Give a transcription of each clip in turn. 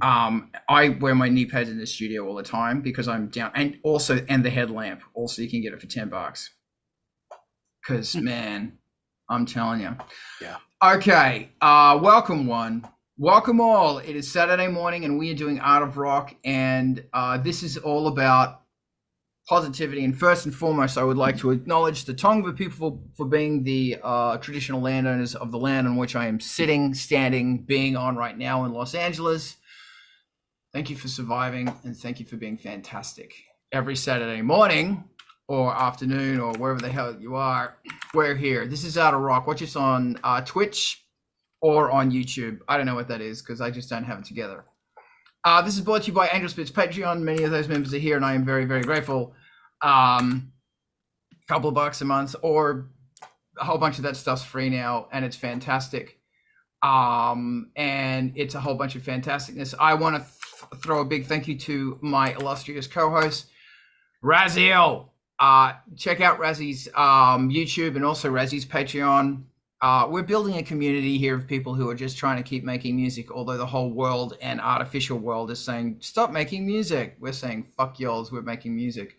I wear my knee pads in the studio all the time because I'm down, and the headlamp. Also, you can get it for $10. Because man, I'm telling you. Yeah. Okay, welcome one, welcome all. It is Saturday morning, and we are doing Art of Rock, and this is all about positivity. And first and foremost, I would like to acknowledge the Tongva people for being the traditional landowners of the land on which I am sitting, standing, being on right now in Los Angeles. Thank you for surviving, and thank you for being fantastic. Every Saturday morning or afternoon or wherever the hell you are, we're here. This is Art of Rock. Watch us on Twitch or on YouTube. I don't know what that is because I just don't have it together. This is brought to you by Angelspit's Patreon. Many of those members are here, and I am very, very grateful. Couple of bucks a month, or a whole bunch of that stuff's free now, and it's fantastic. And it's a whole bunch of fantasticness. I want to throw a big thank you to my illustrious co-host, Raziel. Check out Razi's YouTube and also Razi's Patreon. We're building a community here of people who are just trying to keep making music, although the whole world and artificial world is saying, stop making music. We're saying, fuck y'alls, we're making music.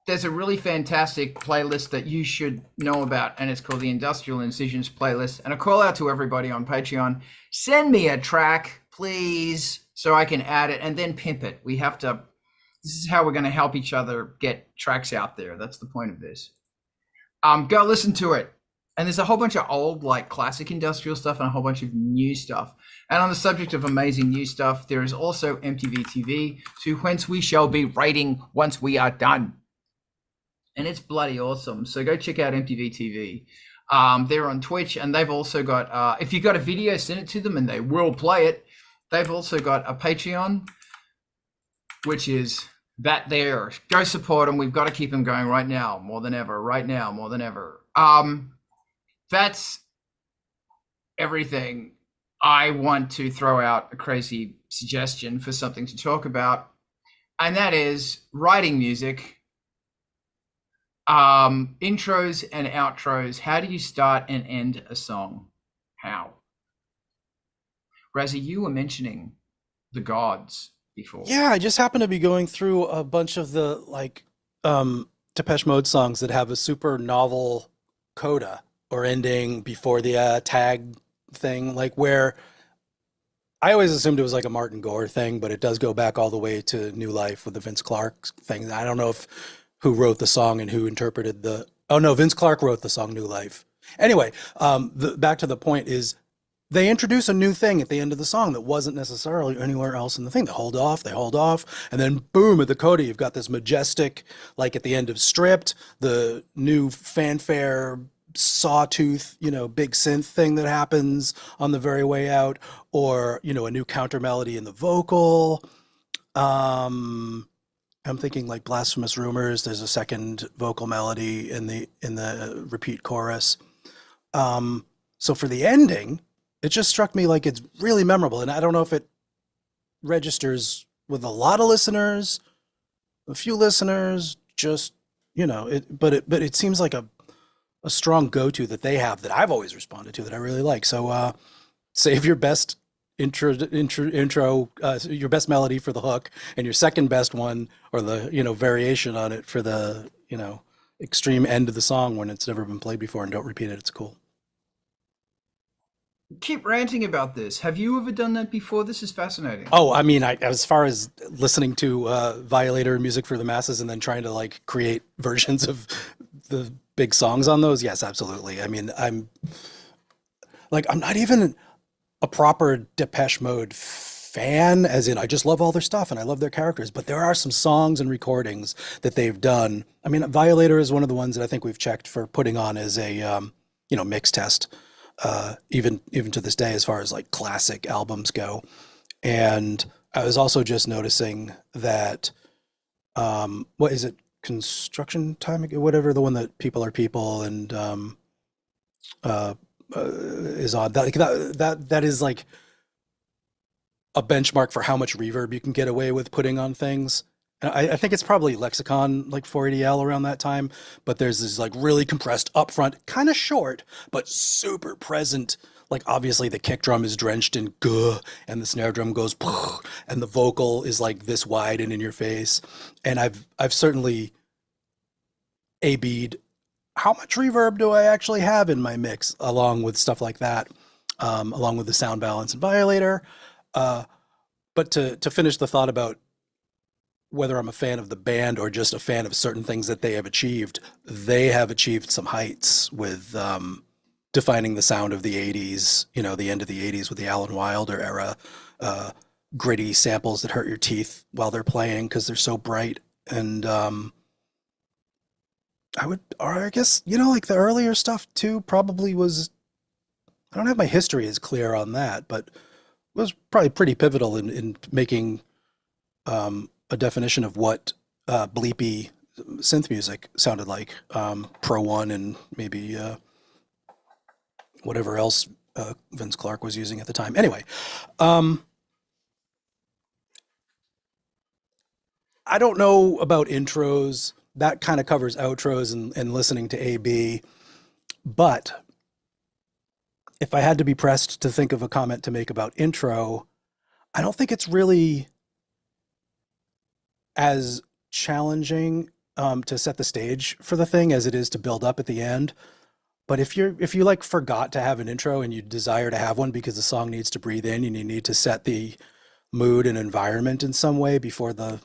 There's a really fantastic playlist that you should know about, and it's called the Industrial Incisions playlist. And a call out to everybody on Patreon, send me a track, please, so I can add it and then pimp it. This is how we're going to help each other get tracks out there. That's the point of this. Go listen to it. And there's a whole bunch of old, like classic industrial stuff and a whole bunch of new stuff. And on the subject of amazing new stuff, there is also MTV TV, to whence we shall be writing once we are done. And it's bloody awesome. So go check out MTV TV. They're on Twitch, and they've also got, if you've got a video, send it to them and they will play it. They've also got a Patreon, which is that there. Go support them. We've got to keep them going right now, more than ever. Right now, more than ever. That's everything. I want to throw out a crazy suggestion for something to talk about, and that is writing music. Intros and outros. How do you start and end a song? How? Razzie, you were mentioning the gods before. Yeah, I just happen to be going through a bunch of the Depeche Mode songs that have a super novel coda or ending before the tag thing, like where I always assumed it was like a Martin Gore thing, but it does go back all the way to New Life with the Vince Clarke thing. I don't know if who wrote the song and who interpreted the, oh no, Vince Clarke wrote the song New Life. Anyway, back to the point is they introduce a new thing at the end of the song that wasn't necessarily anywhere else in the thing. They hold off, and then boom, at the coda, you've got this majestic, like at the end of Stripped, the new fanfare, sawtooth, big synth thing that happens on the very way out, or, a new counter melody in the vocal. I'm thinking like Blasphemous Rumors. There's a second vocal melody in the repeat chorus. So for the ending, it just struck me like it's really memorable, and I don't know if it registers with a lot of listeners, a few listeners, just but it seems like a strong go-to that they have that I've always responded to that I really like. So save your best intro, your best melody for the hook, and your second best one or the variation on it for the extreme end of the song when it's never been played before, and don't repeat it. It's cool. Keep ranting about this. Have you ever done that before? This is fascinating. Oh, I mean, as far as listening to Violator music for the masses and then trying to like create versions of the big songs on those, yes, absolutely. I mean, I'm not even a proper Depeche Mode fan, as in I just love all their stuff and I love their characters, but there are some songs and recordings that they've done. I mean, Violator is one of the ones that I think we've checked for putting on as a mix test, even to this day, as far as like classic albums go. And I was also just noticing that what is it, Construction Time, whatever, the one that People Are People and is on that is like a benchmark for how much reverb you can get away with putting on things. And I think it's probably Lexicon like 480L around that time, but there's this like really compressed upfront, kind of short, but super present. Like obviously the kick drum is drenched in guh, and the snare drum goes, and the vocal is like this wide and in your face. And I've certainly A-B'd how much reverb do I actually have in my mix, along with stuff like that, along with the sound balance and violator. But to finish the thought about whether I'm a fan of the band or just a fan of certain things that they have achieved some heights with defining the sound of the 80s, you know, the end of the 80s with the Alan Wilder era, gritty samples that hurt your teeth while they're playing because they're so bright. And I guess, you know, like the earlier stuff too probably was, I don't have my history as clear on that, but was probably pretty pivotal in making a definition of what bleepy synth music sounded like. Pro One and maybe whatever else Vince Clarke was using at the time. Anyway, I don't know about intros. That kind of covers outros and listening to A-B. But if I had to be pressed to think of a comment to make about intro, I don't think it's really as challenging to set the stage for the thing as it is to build up at the end. But if you like forgot to have an intro and you desire to have one because the song needs to breathe in and you need to set the mood and environment in some way before the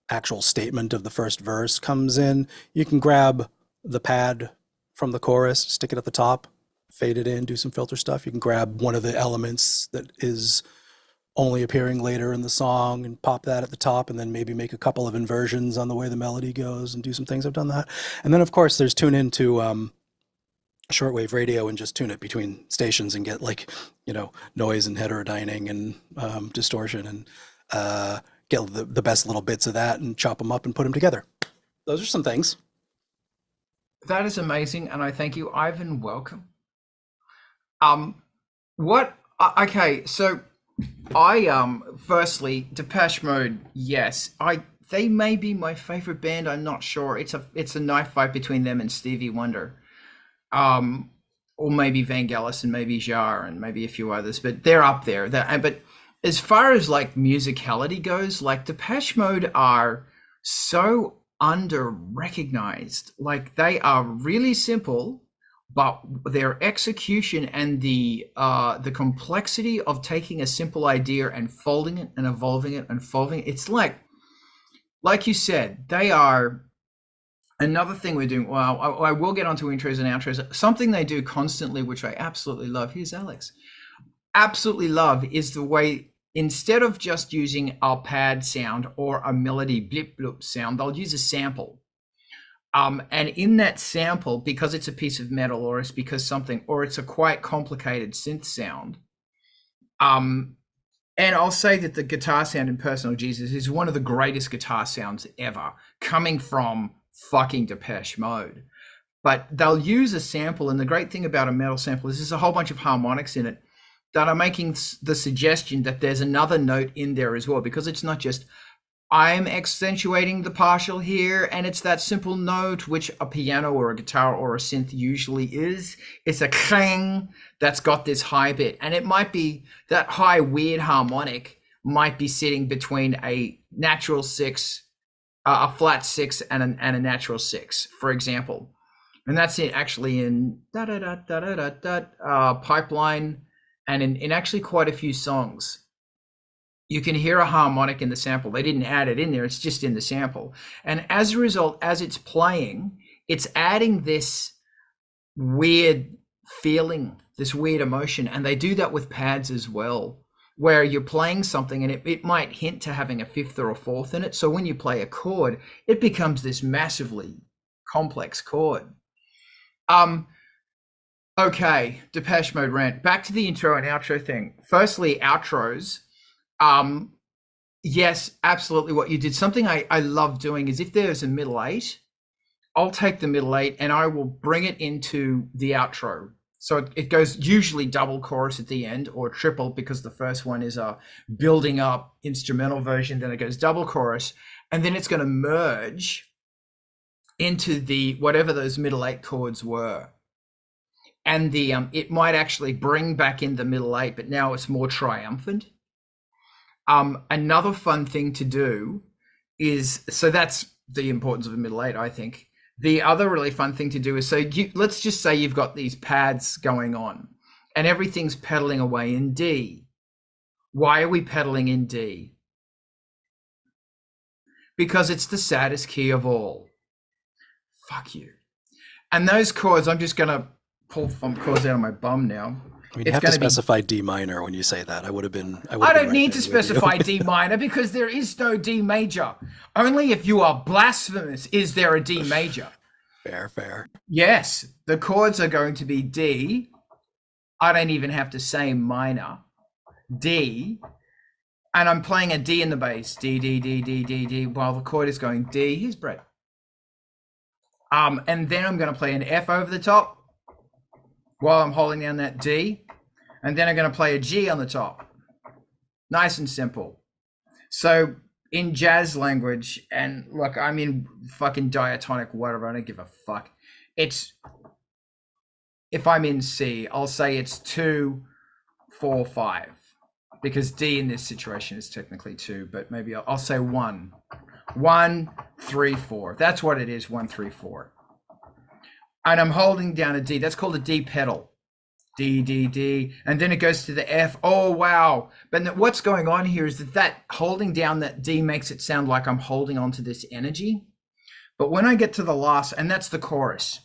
actual statement of the first verse comes in, you can grab the pad from the chorus, stick it at the top, fade it in, do some filter stuff. You can grab one of the elements that is only appearing later in the song and pop that at the top, and then maybe make a couple of inversions on the way the melody goes and do some things. I've done that. And then of course there's tune into shortwave radio and just tune it between stations and get like, you know, noise and heterodyning and distortion and get the best little bits of that and chop them up and put them together. Those are some things. That is amazing, and I thank you, Ivan. Welcome. Okay, so I firstly, Depeche Mode, yes. They may be my favorite band, I'm not sure. It's a knife fight between them and Stevie Wonder. Or maybe Vangelis and maybe Jarre and maybe a few others, but they're up there. But as far as like musicality goes, like Depeche Mode are so under-recognized. Like they are really simple, but their execution and the complexity of taking a simple idea and folding it and evolving it and folding it, it's like you said, they are another thing we're doing. Well, I will get onto intros and outros. Something they do constantly, which I absolutely love. Here's Alex. Absolutely love is the way, instead of just using a pad sound or a melody blip bloop sound, they'll use a sample. And in that sample, because it's a piece of metal or it's because something, or it's a quite complicated synth sound. And I'll say that the guitar sound in Personal Jesus is one of the greatest guitar sounds ever, coming from fucking Depeche Mode. But they'll use a sample, and the great thing about a metal sample is there's a whole bunch of harmonics in it that are making the suggestion that there's another note in there as well, because it's not just I'm accentuating the partial here and it's that simple note, which a piano or a guitar or a synth usually is. It's a clang that's got this high bit, and it might be that high weird harmonic might be sitting between a natural six, a flat six and a natural six, for example. And that's it actually in Pipeline, and in actually quite a few songs. You can hear a harmonic in the sample. They didn't add it in there, it's just in the sample. And as a result, as it's playing, it's adding this weird feeling, this weird emotion. And they do that with pads as well, where you're playing something and it might hint to having a fifth or a fourth in it. So when you play a chord, it becomes this massively complex chord. Okay, Depeche Mode rant. Back to the intro and outro thing. Firstly, outros. Yes, absolutely. What you did, something I love doing is if there's a middle eight, I'll take the middle eight and I will bring it into the outro. So it goes usually double chorus at the end, or triple, because the first one is a building up instrumental version. Then it goes double chorus, and then it's going to merge into the whatever those middle 8 chords were. And the it might actually bring back in the middle 8, but now it's more triumphant. Another fun thing to do is, so that's the importance of a middle 8, I think. The other really fun thing to do is, let's just say you've got these pads going on and everything's pedaling away in D. Why are we pedaling in D? Because it's the saddest key of all. Fuck you. And those chords, I'm just going to pull some chords out of my bum now. I mean, you have to specify D minor when you say that. I don't need to specify D minor because there is no D major. Only if you are blasphemous is there a D major. Fair. Yes, the chords are going to be D. I don't even have to say minor. D. And I'm playing a D in the bass. D, D, D, D, D, D, while the chord is going D. Here's Brett. And then I'm going to play an F over the top while I'm holding down that D, and then I'm going to play a G on the top. Nice and simple. So in jazz language, and look, I'm in fucking diatonic, whatever, I don't give a fuck. It's, if I'm in C, I'll say it's 2, 4, 5, because D in this situation is technically 2, but maybe I'll say 1. 1, 3, 4. That's what it is, 1, 3, 4. And I'm holding down a D. That's called a D pedal. D, D, D. And then it goes to the F. Oh, wow. But what's going on here is that holding down that D makes it sound like I'm holding on to this energy. But when I get to the last, and that's the chorus,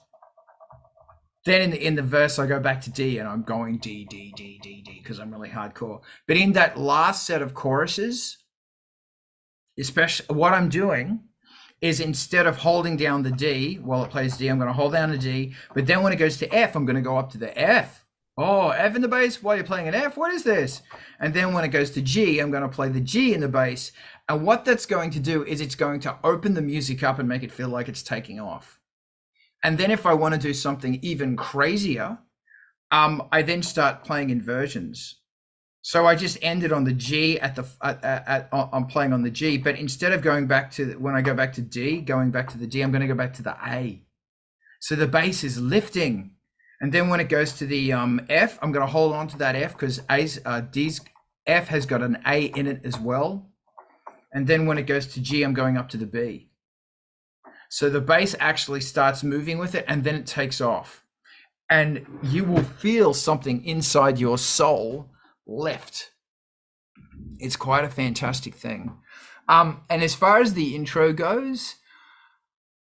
then in the verse, I go back to D and I'm going D, D, D, D, D, because I'm really hardcore. But in that last set of choruses, especially what I'm doing is, instead of holding down the D while it plays D, I'm going to hold down a D. But then when it goes to F, I'm going to go up to the F. Oh, F in the bass while you're playing an F? What is this? And then when it goes to G, I'm going to play the G in the bass. And what that's going to do is it's going to open the music up and make it feel like it's taking off. And then if I want to do something even crazier, I then start playing inversions. So I just ended on the G I'm playing on the G, but instead of going back to, when I go back to D, going back to the D, I'm going to go back to the A. So the bass is lifting. And then when it goes to the F, I'm going to hold on to that F because F has got an A in it as well. And then when it goes to G, I'm going up to the B. So the bass actually starts moving with it, and then it takes off. And you will feel something inside your soul lift. It's quite a fantastic thing. And as far as the intro goes,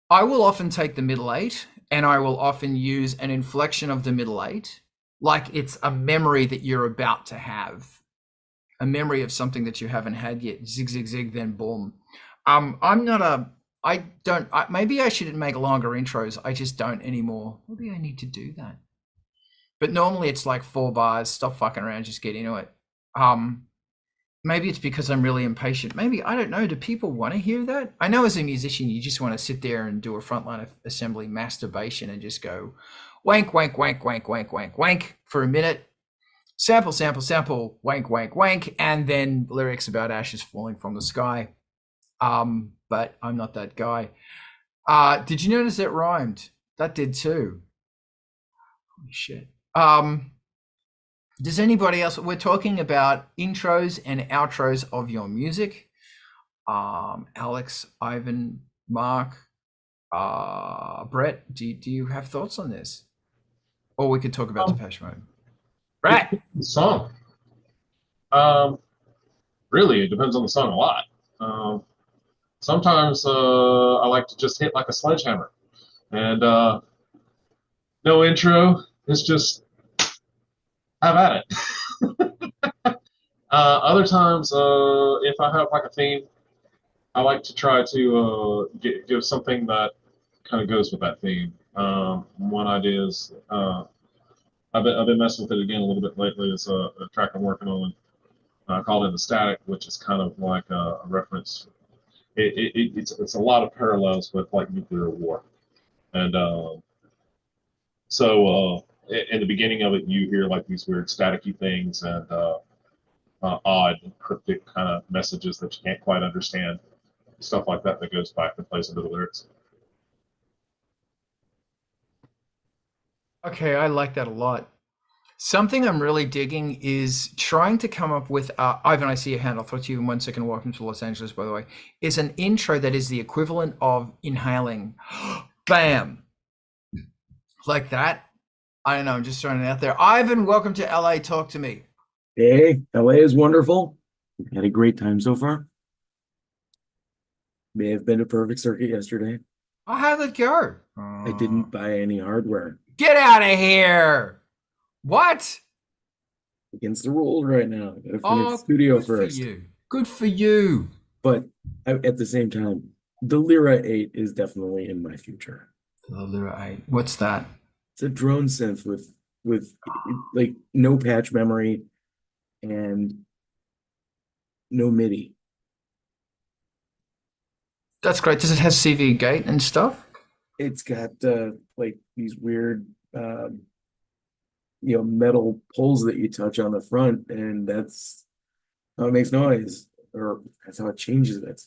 I will often take the middle 8 and I will often use an inflection of the middle 8, like it's a memory that you're about to have, a memory of something that you haven't had yet. Zig, zig, zig, then boom. Maybe I should make longer intros. I just don't anymore. Maybe I need to do that. But normally it's like 4 bars, stop fucking around, just get into it. Maybe it's because I'm really impatient. Maybe, I don't know, do people want to hear that? I know as a musician, you just want to sit there and do a frontline assembly masturbation and just go wank, wank, wank, wank, wank, wank, wank for a minute. Sample, sample, sample, wank, wank, wank, and then lyrics about ashes falling from the sky. But I'm not that guy. Did you notice that rhymed? That did too. Holy shit. Does anybody else? We're talking about intros and outros of your music. Alex, Ivan, Mark, Brett, do you have thoughts on this? Or we could talk about Depeche Mode. Brett, the song. Really, it depends on the song a lot. Sometimes I like to just hit like a sledgehammer, and no intro. It's just have at it. Other times, if I have like a theme, I like to try to give something that kind of goes with that theme. One idea is I've been messing with it again a little bit lately. It's a track I'm working on called "In the Static," which is kind of like a reference. It's a lot of parallels with like nuclear war, and so in the beginning of it, you hear like these weird staticky things and odd cryptic kind of messages that you can't quite understand. Stuff like that goes back and plays into the lyrics. Okay, I like that a lot. Something I'm really digging is trying to come up with, Ivan, I see your hand, I'll throw to you in 1 second, welcome to Los Angeles, by the way, is an intro that is the equivalent of inhaling. Bam! Like that. I don't know, I'm just throwing it out there. Ivan, welcome to LA, talk to me. Hey, LA is wonderful. Had a great time so far. May have been a perfect circuit yesterday. Oh, how'd it go? I didn't buy any hardware. Get out of here! What? Against the rules right now. Gotta finish Oh, studio good first. for you. Good for you. But at the same time, the Lyra 8 is definitely in my future. The Lyra 8. What's that? It's a drone synth with like no patch memory and no MIDI. That's great. Does it have CV gate and stuff? It's got like these weird metal poles that you touch on the front, and that's how it makes noise, or that's how it changes it.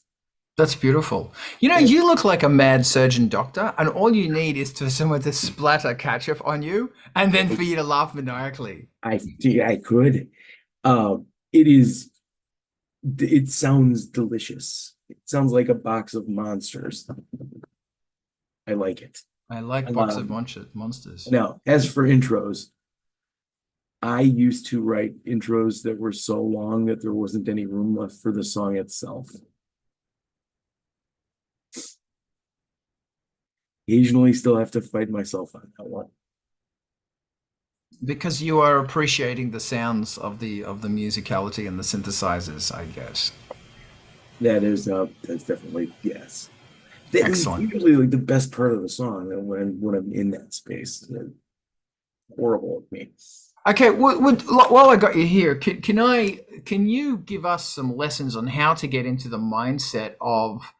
That's beautiful. You know, you look like a mad surgeon doctor, and all you need is for someone to splatter ketchup on you, and then for you to laugh maniacally. I could. It sounds delicious. It sounds like a box of monsters. I like it. I like box of monsters. Now, as for intros, I used to write intros that were so long that there wasn't any room left for the song itself. Occasionally still have to fight myself on that one. Because you are appreciating the sounds of the musicality and the synthesizers, I guess. That's definitely, yes. Excellent. It's usually like the best part of the song when I'm in that space. It's horrible of me. Okay, while I got you here, can you give us some lessons on how to get into the mindset of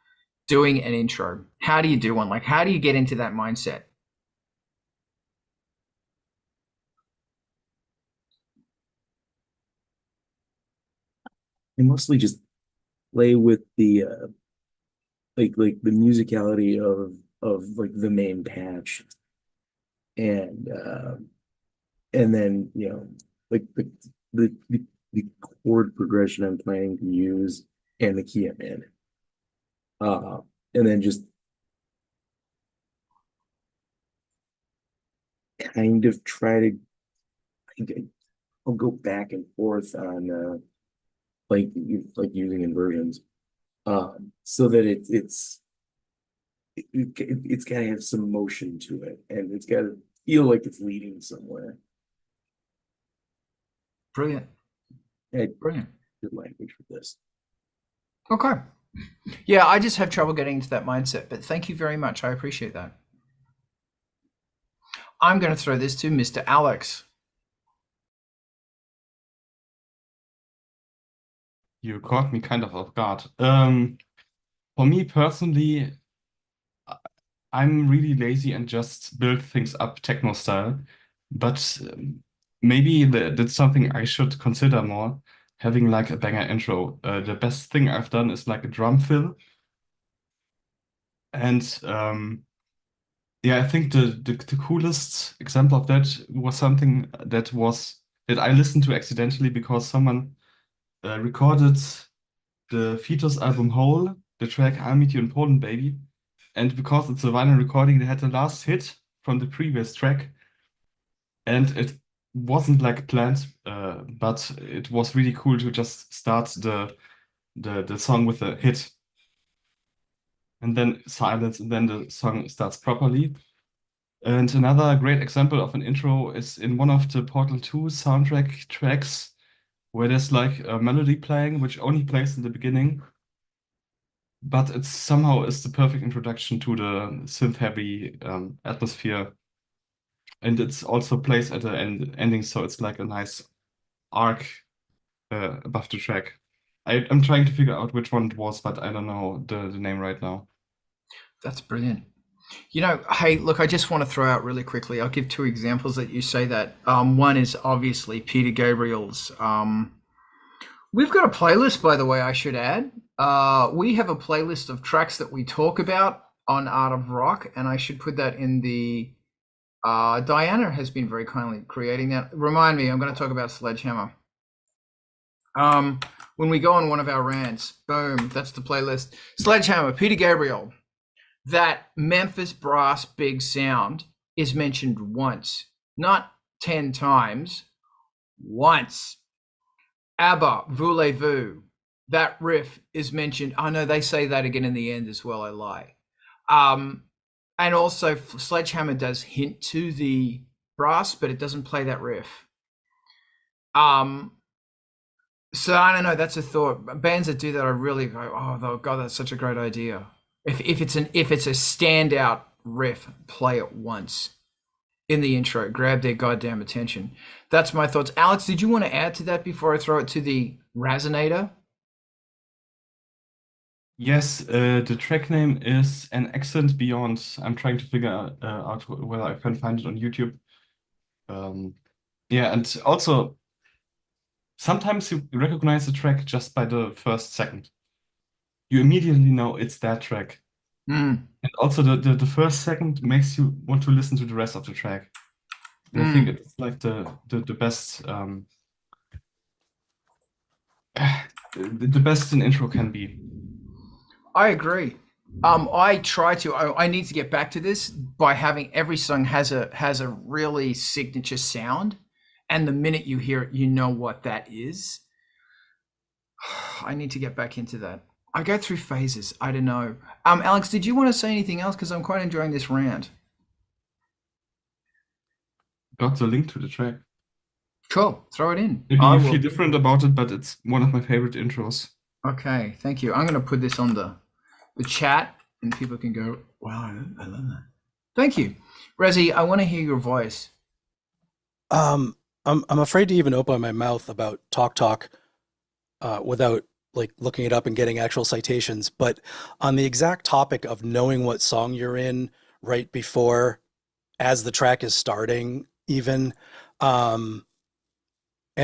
doing an intro? How do you do one? Like, how do you get into that mindset? I mostly just play with the like the musicality of like the main patch, and then like the chord progression I'm planning to use and the key I'm in, and then just kind of try to I'll go back and forth on like using inversions, so that it's got to have some motion to it, and it's got to feel like it's leading somewhere. Brilliant. Brilliant. Good language for this. Okay. Yeah, I just have trouble getting into that mindset, but thank you very much. I appreciate that. I'm going to throw this to Mr. Alex. You caught me kind of off guard. For me personally, I'm really lazy and just build things up techno style, but maybe that's something I should consider more, having like a banger intro. The best thing I've done is like a drum fill. And yeah, I think the coolest example of that was something that I listened to accidentally because someone recorded the Fetus album Whole, the track I'll Meet You in Poland, Baby. And because it's a vinyl recording, they had the last hit from the previous track. And it wasn't like planned, but it was really cool to just start the song with a hit. And then silence, and then the song starts properly. And another great example of an intro is in one of the Portal 2 soundtrack tracks, where there's like a melody playing, which only plays in the beginning, but it somehow is the perfect introduction to the synth-heavy atmosphere. And it's also plays at the ending, so it's like a nice arc above the track. I'm trying to figure out which one it was, but I don't know the name right now. That's brilliant. Hey, look, I just want to throw out really quickly. I'll give two examples that you say that. One is obviously Peter Gabriel's. We've got a playlist, by the way, I should add. We have a playlist of tracks that we talk about on Art of Rock, and I should put that in the. Diana has been very kindly creating that. Remind me, I'm going to talk about Sledgehammer. When we go on one of our rants, boom, that's the playlist. Sledgehammer, Peter Gabriel. That Memphis brass big sound is mentioned once, not 10 times, once. ABBA, Voulez-Vous, that riff is mentioned. I know they say that again in the end as well, I lie. And also Sledgehammer does hint to the brass, but it doesn't play that riff. So I don't know, that's a thought. Bands that do that, I really go, oh God, that's such a great idea. If it's a standout riff, play it once in the intro, grab their goddamn attention. That's my thoughts. Alex, did you want to add to that before I throw it to the Razinator? Yes, the track name is An Accent Beyond. I'm trying to figure out whether I can find it on YouTube. Yeah, and also sometimes you recognize the track just by the first second. You immediately know it's that track. And also the first second makes you want to listen to the rest of the track. And I think it's like the best the best an intro can be. I agree. I need to get back to this by having every song has a really signature sound, and the minute you hear it, you know what that is. I need to get back into that. I go through phases. I don't know. Alex, did you want to say anything else? Because I'm quite enjoying this rant. Got the link to the track. Cool. Throw it in. Maybe you feel different about it, but it's one of my favorite intros. Okay, thank you. I'm going to put this on the chat, and people can go, wow, I love that. Thank you. Razi, I want to hear your voice. I'm afraid to even open my mouth about Talk without like looking it up and getting actual citations. But on the exact topic of knowing what song you're in right before, as the track is starting, even, and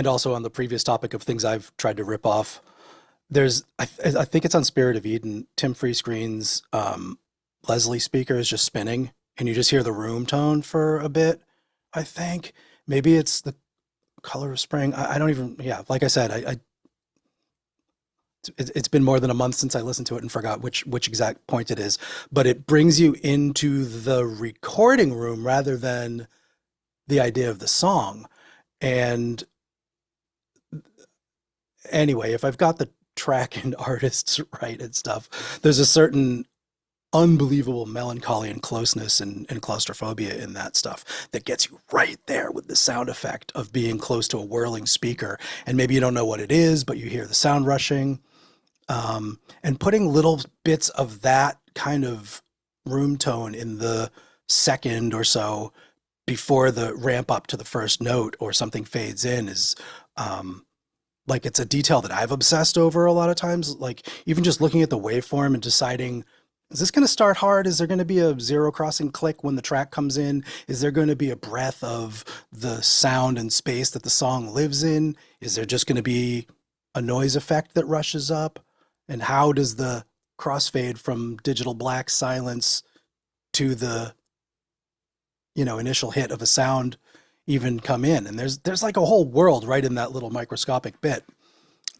also on the previous topic of things I've tried to rip off. I think it's on Spirit of Eden. Tim Freescreen's Leslie speaker is just spinning, and you just hear the room tone for a bit. I think maybe it's the Color of Spring. I don't even. Yeah, like I said, it's been more than a month since I listened to it and forgot which exact point it is. But it brings you into the recording room rather than the idea of the song. And anyway, if I've got the track and artists right and stuff, there's a certain unbelievable melancholy and closeness and claustrophobia in that stuff that gets you right there with the sound effect of being close to a whirling speaker. And maybe you don't know what it is, but you hear the sound rushing. And putting little bits of that kind of room tone in the second or so before the ramp up to the first note or something fades in is like, it's a detail that I've obsessed over a lot of times. Like even just looking at the waveform and deciding, is this going to start hard? Is there going to be a zero crossing click when the track comes in? Is there going to be a breath of the sound and space that the song lives in? Is there just going to be a noise effect that rushes up? And how does the crossfade from digital black silence to the, initial hit of a sound even come in? And there's like a whole world right in that little microscopic bit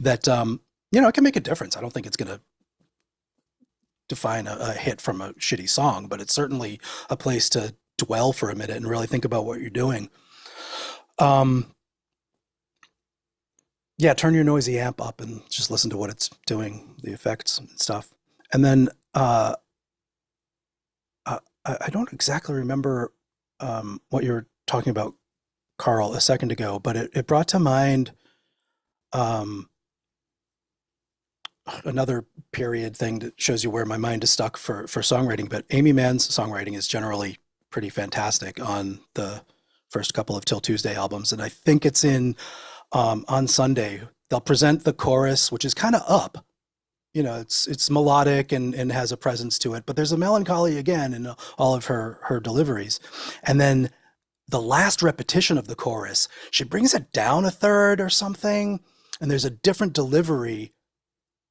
that, it can make a difference. I don't think it's going to define a hit from a shitty song, but it's certainly a place to dwell for a minute and really think about what you're doing. Yeah, turn your noisy amp up and just listen to what it's doing, the effects and stuff. And then I don't exactly remember what you were talking about, Carl, a second ago, but it brought to mind another period thing that shows you where my mind is stuck for songwriting. But Amy Mann's songwriting is generally pretty fantastic on the first couple of Till Tuesday albums. And I think it's in On Sunday, they'll present the chorus, which is kind of up, you know, it's melodic and has a presence to it, but there's a melancholy again in all of her deliveries. And then the last repetition of the chorus, she brings it down a third or something, and there's a different delivery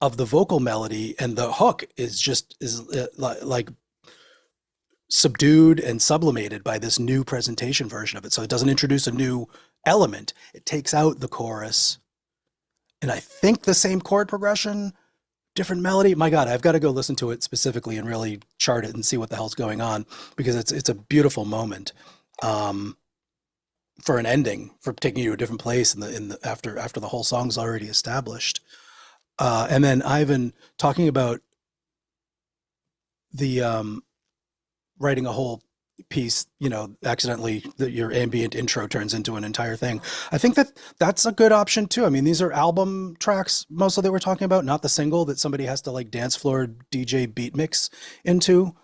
of the vocal melody, and the hook is like subdued and sublimated by this new presentation version of it. So it doesn't introduce a new element. It takes out the chorus, and I think the same chord progression, different melody. My God, I've got to go listen to it specifically and really chart it and see what the hell's going on, because it's a beautiful moment for an ending, for taking you to a different place after the whole song's already established. And then Ivan talking about the writing a whole piece, you know, accidentally, that your ambient intro turns into an entire thing. I think that's a good option too. I mean, these are album tracks mostly that we're talking about, not the single that somebody has to like dance floor DJ beat mix into,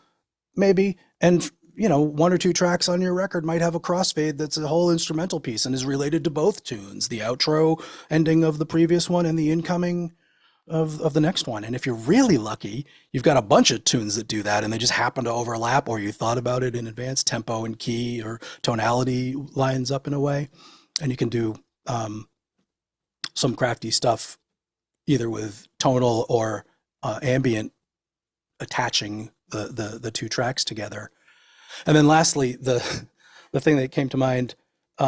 maybe. And you know, one or two tracks on your record might have a crossfade that's a whole instrumental piece and is related to both tunes, the outro ending of the previous one and the incoming of the next one. And if you're really lucky, you've got a bunch of tunes that do that and they just happen to overlap, or you thought about it in advance, tempo and key or tonality lines up in a way. And you can do some crafty stuff either with tonal or ambient attaching the two tracks together. And then lastly, the thing that came to mind, I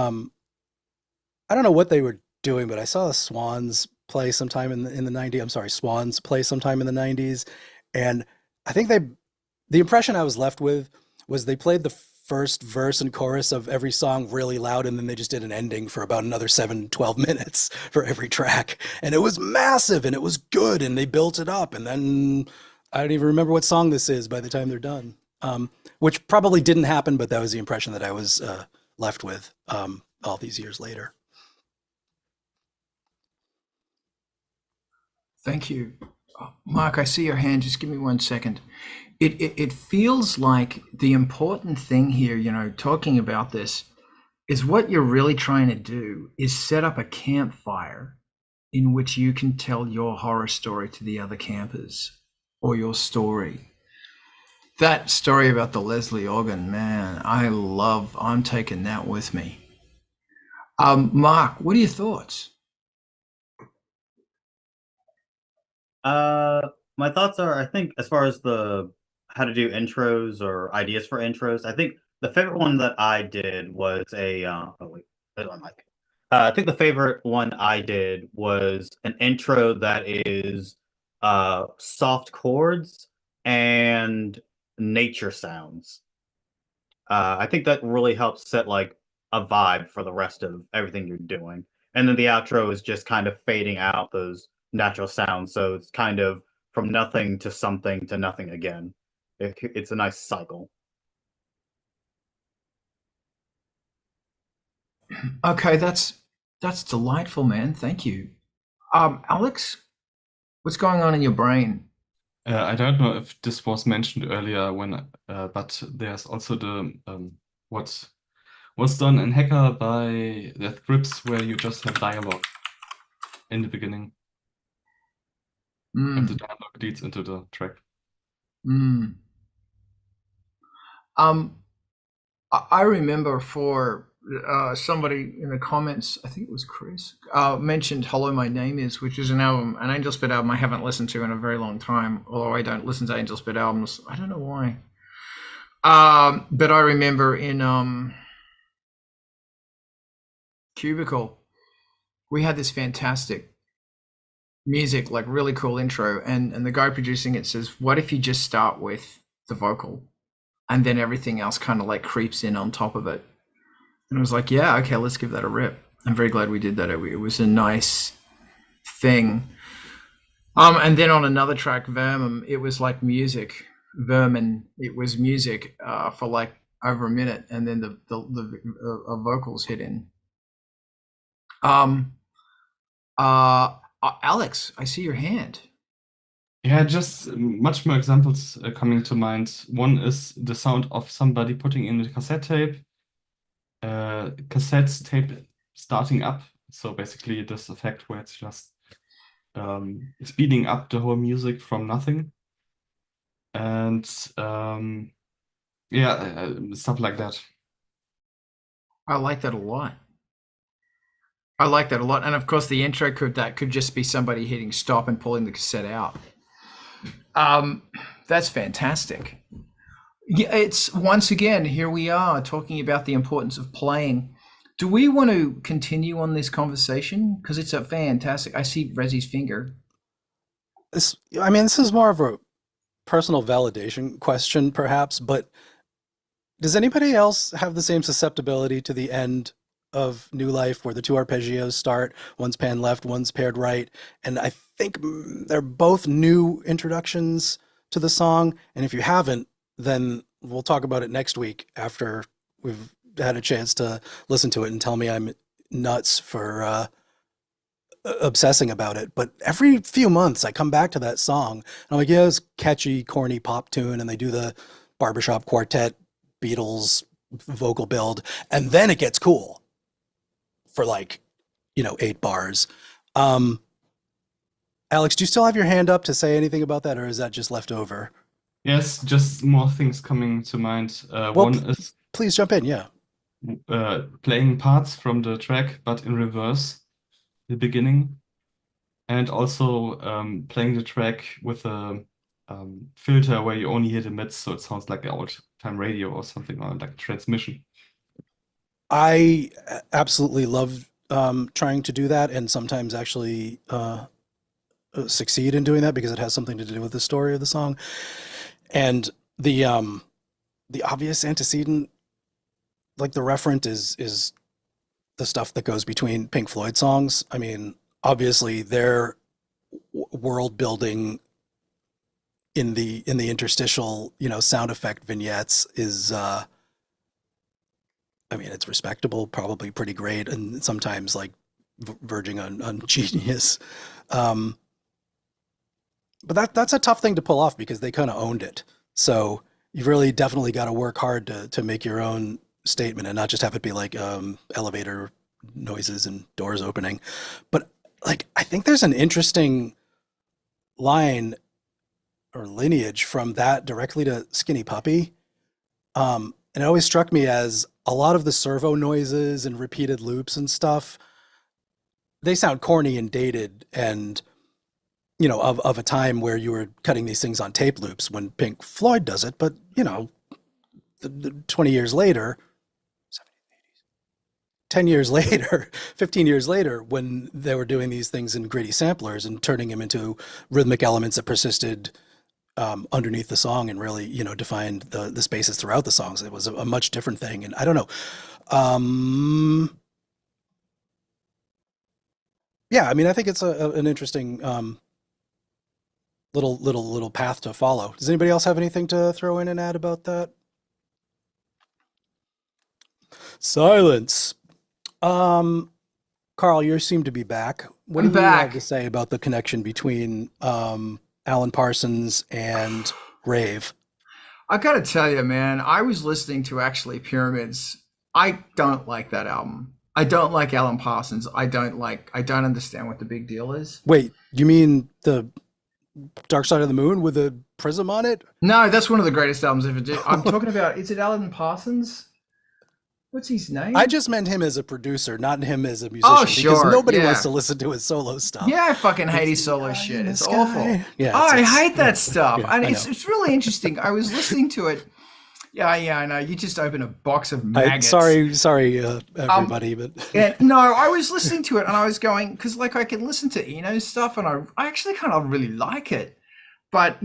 don't know what they were doing, but I saw Swans play sometime in the 90s. I'm sorry, Swans play sometime in the 90s. And I think the impression I was left with was they played the first verse and chorus of every song really loud, and then they just did an ending for about another 12 minutes for every track. And it was massive and it was good, and they built it up. And then I don't even remember what song this is by the time they're done. Which probably didn't happen, but that was the impression that I was left with all these years later. Thank you. Mark, I see your hand. Just give me 1 second. It feels like the important thing here, you know, talking about this, is what you're really trying to do is set up a campfire in which you can tell your horror story to the other campers, or your story. That story about the Leslie organ, man, I'm taking that with me. Mark, what are your thoughts? My thoughts are, I think, as far as how to do intros or ideas for intros, I think the favorite one that I did was I think the favorite one I did was an intro that is soft chords and nature sounds. I think that really helps set like a vibe for the rest of everything you're doing. And then the outro is just kind of fading out those natural sounds. So it's kind of from nothing to something to nothing again. It's a nice cycle. Okay, that's delightful, man. Thank you. Alex, what's going on in your brain? I don't know if this was mentioned earlier but there's also the what was done in Hacker by the scripts where you just have dialogue in the beginning. And the dialogue leads into the track. I remember for somebody in the comments, I think it was Chris, mentioned Hello My Name Is, which is an Angelspit album I haven't listened to in a very long time, although I don't listen to Angelspit albums. I don't know why. But I remember in Cubicle, we had this fantastic music, like really cool intro, and the guy producing it says, what if you just start with the vocal and then everything else kind of like creeps in on top of it? And I was like, yeah, okay, let's give that a rip. I'm very glad we did that. It was a nice thing. And then on another track, Vermin, it was like music. Vermin, it was music for like over a minute, and then the vocals hit in. Alex, I see your hand. Yeah, just much more examples coming to mind. One is the sound of somebody putting in the cassette tape. Cassette tape starting up. So basically this effect where it's just speeding up the whole music from nothing, and yeah, stuff like that. I like that a lot. I like that a lot. And of course the intro could just be somebody hitting stop and pulling the cassette out. That's fantastic. Yeah, it's once again, here we are talking about the importance of playing. Do we want to continue on this conversation? Because it's a fantastic, I see Rezi's finger. This is more of a personal validation question, perhaps, but does anybody else have the same susceptibility to the end of New Life where the two arpeggios start, one's pan left, one's paired right, and I think they're both new introductions to the song, and if you haven't, then we'll talk about it next week after we've had a chance to listen to it and tell me I'm nuts for obsessing about it. But every few months I come back to that song and I'm like, yeah, it's catchy, corny pop tune, and they do the barbershop quartet Beatles vocal build, and then it gets cool for 8 bars. Alex, do you still have your hand up to say anything about that, or is that just left over? Yes, just more things coming to mind. Well, one is please jump in. Yeah. playing parts from the track, but in reverse, the beginning, and also playing the track with a filter where you only hear the mids, so it sounds like an old-time radio or something, or like a transmission. I absolutely love trying to do that, and sometimes actually succeed in doing that because it has something to do with the story of the song. And the obvious antecedent, like the referent, is the stuff that goes between Pink Floyd songs. I mean, obviously their world building in the interstitial, sound effect vignettes is it's respectable, probably pretty great, and sometimes verging on genius. But that's a tough thing to pull off because they kind of owned it. So you've really definitely got to work hard to make your own statement and not just have it be like elevator noises and doors opening. But I think there's an interesting line or lineage from that directly to Skinny Puppy. And it always struck me as a lot of the servo noises and repeated loops and stuff, they sound corny and dated and, of a time where you were cutting these things on tape loops when Pink Floyd does it. But, the 20 years later, 10 years later, 15 years later, when they were doing these things in gritty samplers and turning them into rhythmic elements that persisted underneath the song and really, defined the spaces throughout the songs, it was a much different thing. And I don't know. Yeah, I think it's an interesting little path to follow. Does anybody else have anything to throw in and add about that? Silence. Carl, you seem to be back. What do you have to say about the connection between Alan Parsons and Rave? I gotta tell you, man, I was listening to actually Pyramids. I don't like that album. I don't like Alan Parsons. I don't understand what the big deal is. Wait, you mean the Dark Side of the Moon with a prism on it? No, that's one of the greatest albums ever did. I'm talking about, is it Alan Parsons? What's his name? I just meant him as a producer, not him as a musician. Oh, sure. Because nobody wants to listen to his solo stuff. Yeah, I fucking hate his solo shit. It's awful. Yeah, I hate that stuff. Yeah, and it's really interesting. I was listening to it. Yeah, I know. You just opened a box of maggots. Sorry, everybody, but yeah, no, I was listening to it and I was going, because I can listen to Eno's stuff and I actually kind of really like it. But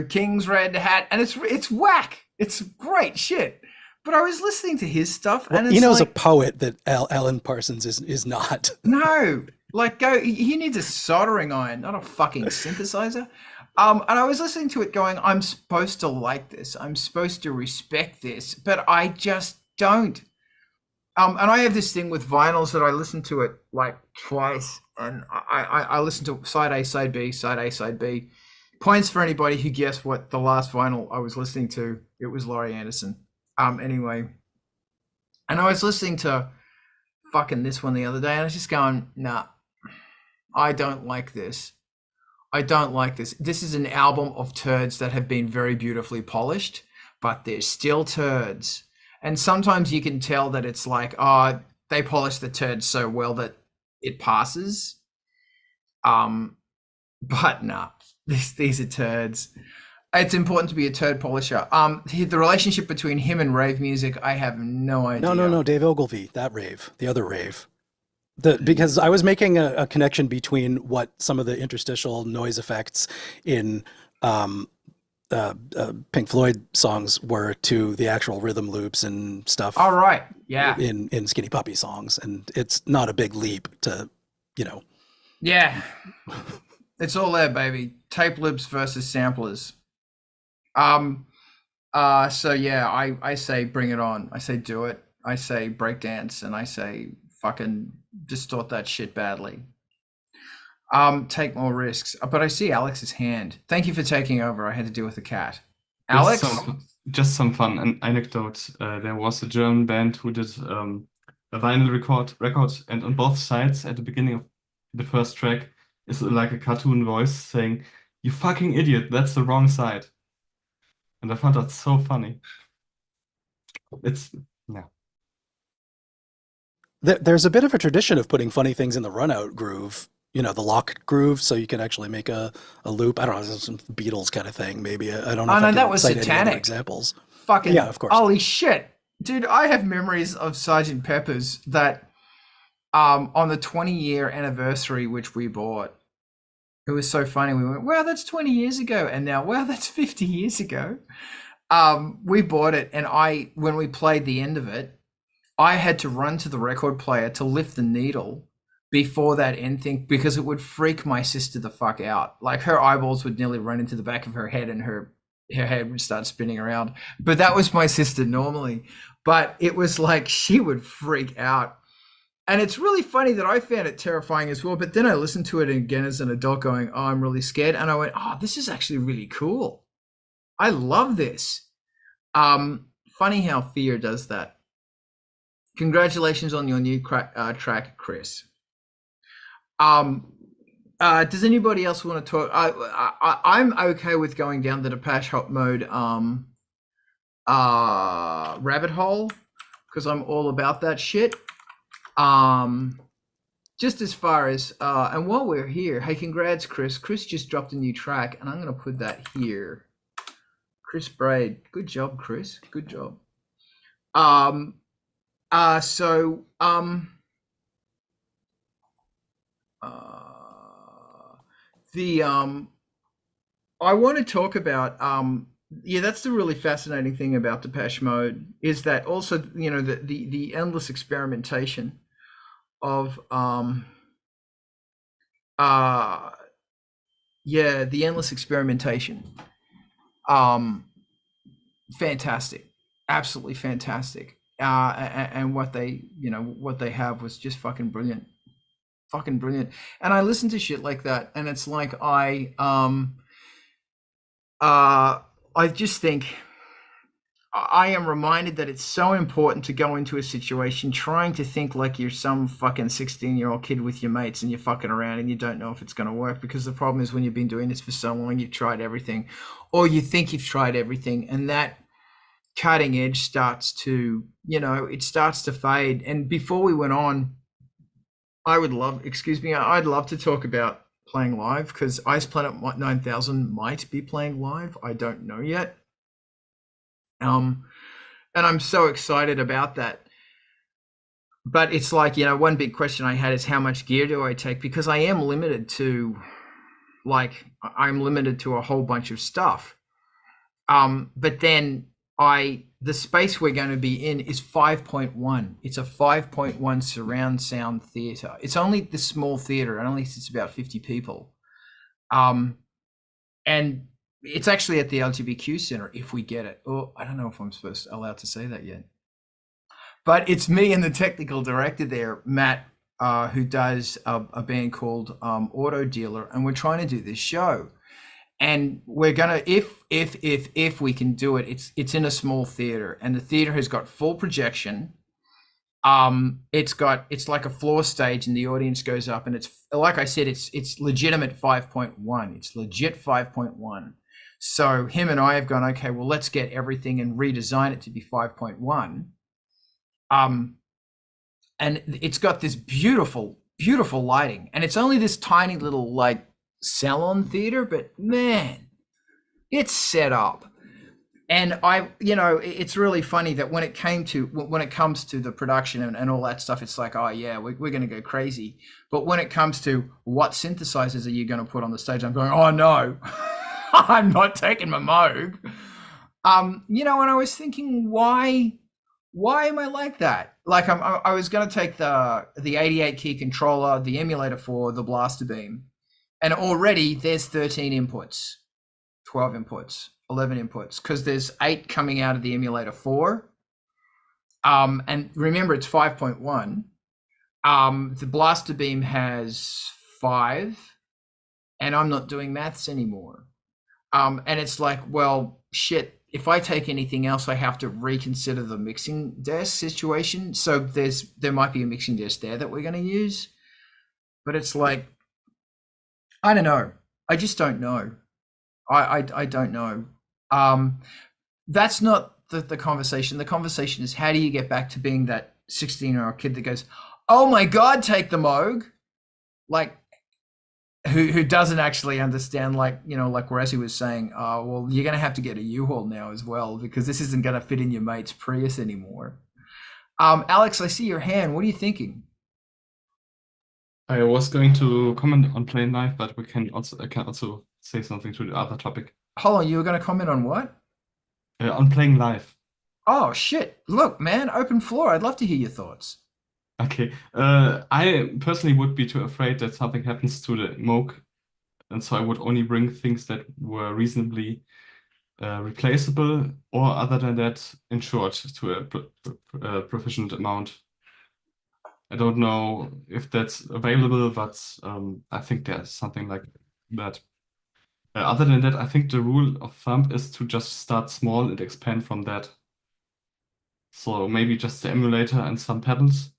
King's Red Hat, and it's whack. It's great shit. But I was listening to his stuff, and Eno's a poet that Alan Parsons is not. No, he needs a soldering iron, not a fucking synthesizer. And I was listening to it going, I'm supposed to like this. I'm supposed to respect this, but I just don't. And I have this thing with vinyls that I listen to it twice, and I listen to side A, side B, side A, side B. Points for anybody who guessed what the last vinyl I was listening to. It was Laurie Anderson. Anyway, and I was listening to fucking this one the other day, and I was just going, nah, I don't like this. I don't like this. This is an album of turds that have been very beautifully polished, but they're still turds. And sometimes you can tell that it's like, oh, they polished the turds so well that it passes. But nah, these are turds. It's important to be a turd polisher. The relationship between him and rave music, I have no idea. No, Dave Ogilvy, that rave, the other rave. Because I was making a connection between what some of the interstitial noise effects in Pink Floyd songs were to the actual rhythm loops and stuff. All right, yeah, in Skinny Puppy songs, and it's not a big leap to, yeah, it's all there, baby. Tape loops versus samplers. So yeah, I say bring it on. I say do it. I say breakdance, and I say fucking distort that shit badly. Take more risks. But I see Alex's hand. Thank you for taking over. I had to deal with the cat. Alex? Just some fun an anecdote. There was a German band who did a vinyl record, and on both sides, at the beginning of the first track, is like a cartoon voice saying, "You fucking idiot, that's the wrong side." And I found that so funny. Yeah. There's a bit of a tradition of putting funny things in the run-out groove, the lock groove, so you can actually make a loop. I don't know, some Beatles kind of thing, maybe. I don't know. Oh, if no, I that can was cite any other satanic. examples. Fucking yeah, of course. Holy shit, dude! I have memories of Sgt. Pepper's that on the 20-year anniversary, which we bought. It was so funny. We went, wow, that's 20 years ago, and now, wow, that's 50 years ago. We bought it, and when we played the end of it, I had to run to the record player to lift the needle before that end thing, because it would freak my sister the fuck out. Like, her eyeballs would nearly run into the back of her head, and her head would start spinning around. But that was my sister normally. But it was like she would freak out. And it's really funny that I found it terrifying as well. But then I listened to it again as an adult going, oh, I'm really scared. And I went, oh, this is actually really cool. I love this. Funny how fear does that. Congratulations on your new track, Chris. Does anybody else want to talk? I'm okay with going down the Depeche Mode rabbit hole, because I'm all about that shit. Just as far as and while we're here, hey, congrats, Chris. Chris just dropped a new track, and I'm gonna put that here. Chris Braid, good job, Chris. Good job. I want to talk about that's the really fascinating thing about Depeche Mode, is that also, the endless experimentation of the endless experimentation. Fantastic, absolutely fantastic. And what they have was just fucking brilliant. And I listen to shit like that, and it's like I just think I am reminded that it's so important to go into a situation trying to think like you're some fucking 16-year-old kid with your mates, and you're fucking around and you don't know if it's going to work, because the problem is when you've been doing this for so long, you've tried everything, or you think you've tried everything, and that cutting edge starts to, it starts to fade. And before we went on, I'd love to talk about playing live, because Ice Planet 9000 might be playing live. I don't know yet. And I'm so excited about that. But it's like, one big question I had is, how much gear do I take? Because I am limited to, I'm limited to a whole bunch of stuff. But then the space we're going to be in is 5.1. It's a 5.1 surround sound theater. It's only this small theater. It only sits about 50 people. And it's actually at the LGBTQ Center, if we get it. Oh, I don't know if I'm allowed to say that yet. But it's me and the technical director there, Matt, who does a band called Auto Dealer, and we're trying to do this show. And we're gonna, if we can do it, it's in a small theater, and the theater has got full projection. It's like a floor stage, and the audience goes up, and it's like I said, it's legitimate 5.1. It's legit 5.1. So him and I have gone, okay, well, let's get everything and redesign it to be 5.1. And it's got this beautiful lighting, and it's only this tiny little like salon theater, but man, it's set up. And it's really funny that when it comes to the production and all that stuff, it's like, oh yeah, we're going to go crazy. But when it comes to what synthesizers are you going to put on the stage, I'm going, oh no, I'm not taking my Moog. And I was thinking, why am I like that? Like I was going to take the 88 key controller, the emulator for the Blaster Beam, and already there's 13 inputs, 12 inputs, 11 inputs, because there's 8 coming out of the emulator 4. And remember, it's 5.1. The Blaster Beam has 5, and I'm not doing maths anymore. And it's like, well, shit, if I take anything else, I have to reconsider the mixing desk situation. So there might be a mixing desk there that we're going to use. But it's like, I don't know. I just don't know. I don't know. That's not the conversation. The conversation is, how do you get back to being that 16-year-old kid that goes, oh my God, take the Moog? Like, who doesn't actually understand, like Razzie was saying, well, you're going to have to get a U-Haul now as well, because this isn't going to fit in your mate's Prius anymore. Alex, I see your hand. What are you thinking? I was going to comment on Plain Life, but I can also say something to the other topic. Hold on, you were going to comment on what? On Playing Live. Oh, shit. Look, man, open floor. I'd love to hear your thoughts. Okay. I personally would be too afraid that something happens to the Moog, and so I would only bring things that were reasonably replaceable, or other than that, insured to a proficient amount. I don't know if that's available, but I think there's something like that. Other than that, I think the rule of thumb is to just start small and expand from that. So maybe just the emulator and some pedals.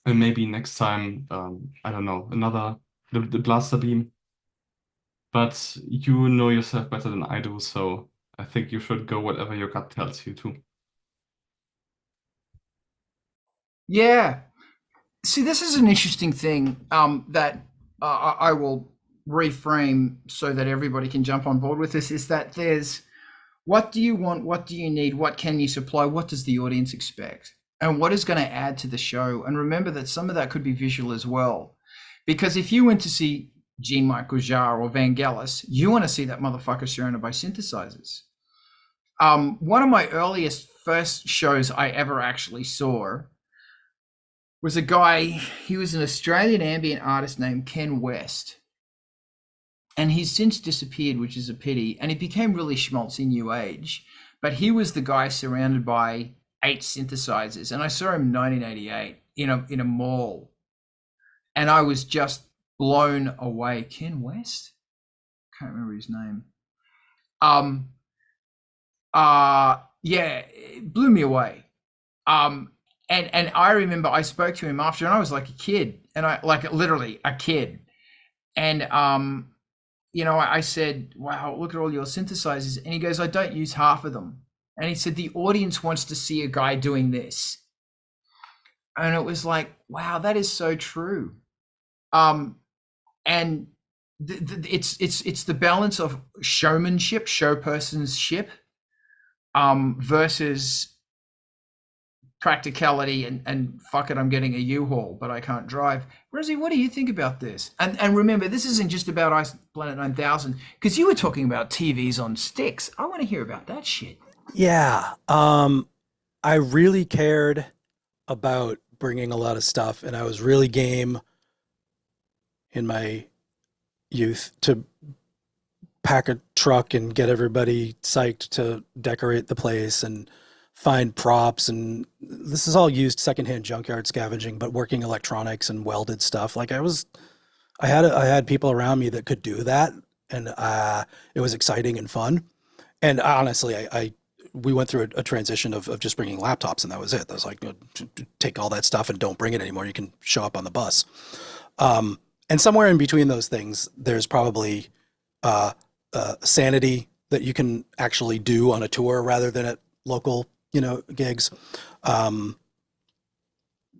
And maybe next time, I don't know, the Blaster Beam. But you know yourself better than I do, so I think you should go whatever your gut tells you to. Yeah. See, this is an interesting thing that I will reframe so that everybody can jump on board with this, is that there's, what do you want? What do you need? What can you supply? What does the audience expect? And what is going to add to the show? And remember that some of that could be visual as well. Because if you went to see Michel Jarre or Vangelis, you want to see that motherfucker surrounded by synthesizers. One of my first shows I ever actually saw was a guy, he was an Australian ambient artist named Ken West. And he's since disappeared, which is a pity. And he became really schmaltzy new age. But he was the guy surrounded by 8 synthesizers. And I saw him in 1988 in a mall. And I was just blown away. Ken West? Can't remember his name. Yeah, it blew me away. And I remember I spoke to him after, and I was like a kid, and I like literally a kid. And I said, wow, look at all your synthesizers. And he goes, I don't use half of them. And he said, the audience wants to see a guy doing this. And it was like, wow, that is so true. And it's the balance of showmanship, showpersonship, versus practicality and fuck it, I'm getting a U-Haul, but I can't drive. Rosie, what do you think about this? And remember, this isn't just about Ice Planet 9000, because you were talking about TVs on sticks. I want to hear about that shit. Yeah. I really cared about bringing a lot of stuff, and I was really game in my youth to pack a truck and get everybody psyched to decorate the place and find props. And this is all used secondhand junkyard scavenging, but working electronics and welded stuff. Like I had people around me that could do that, and it was exciting and fun. And honestly, I we went through a transition of just bringing laptops, and that was it. That was like, take all that stuff and don't bring it anymore. You can show up on the bus. And somewhere in between those things, there's probably sanity that you can actually do on a tour rather than at local, gigs.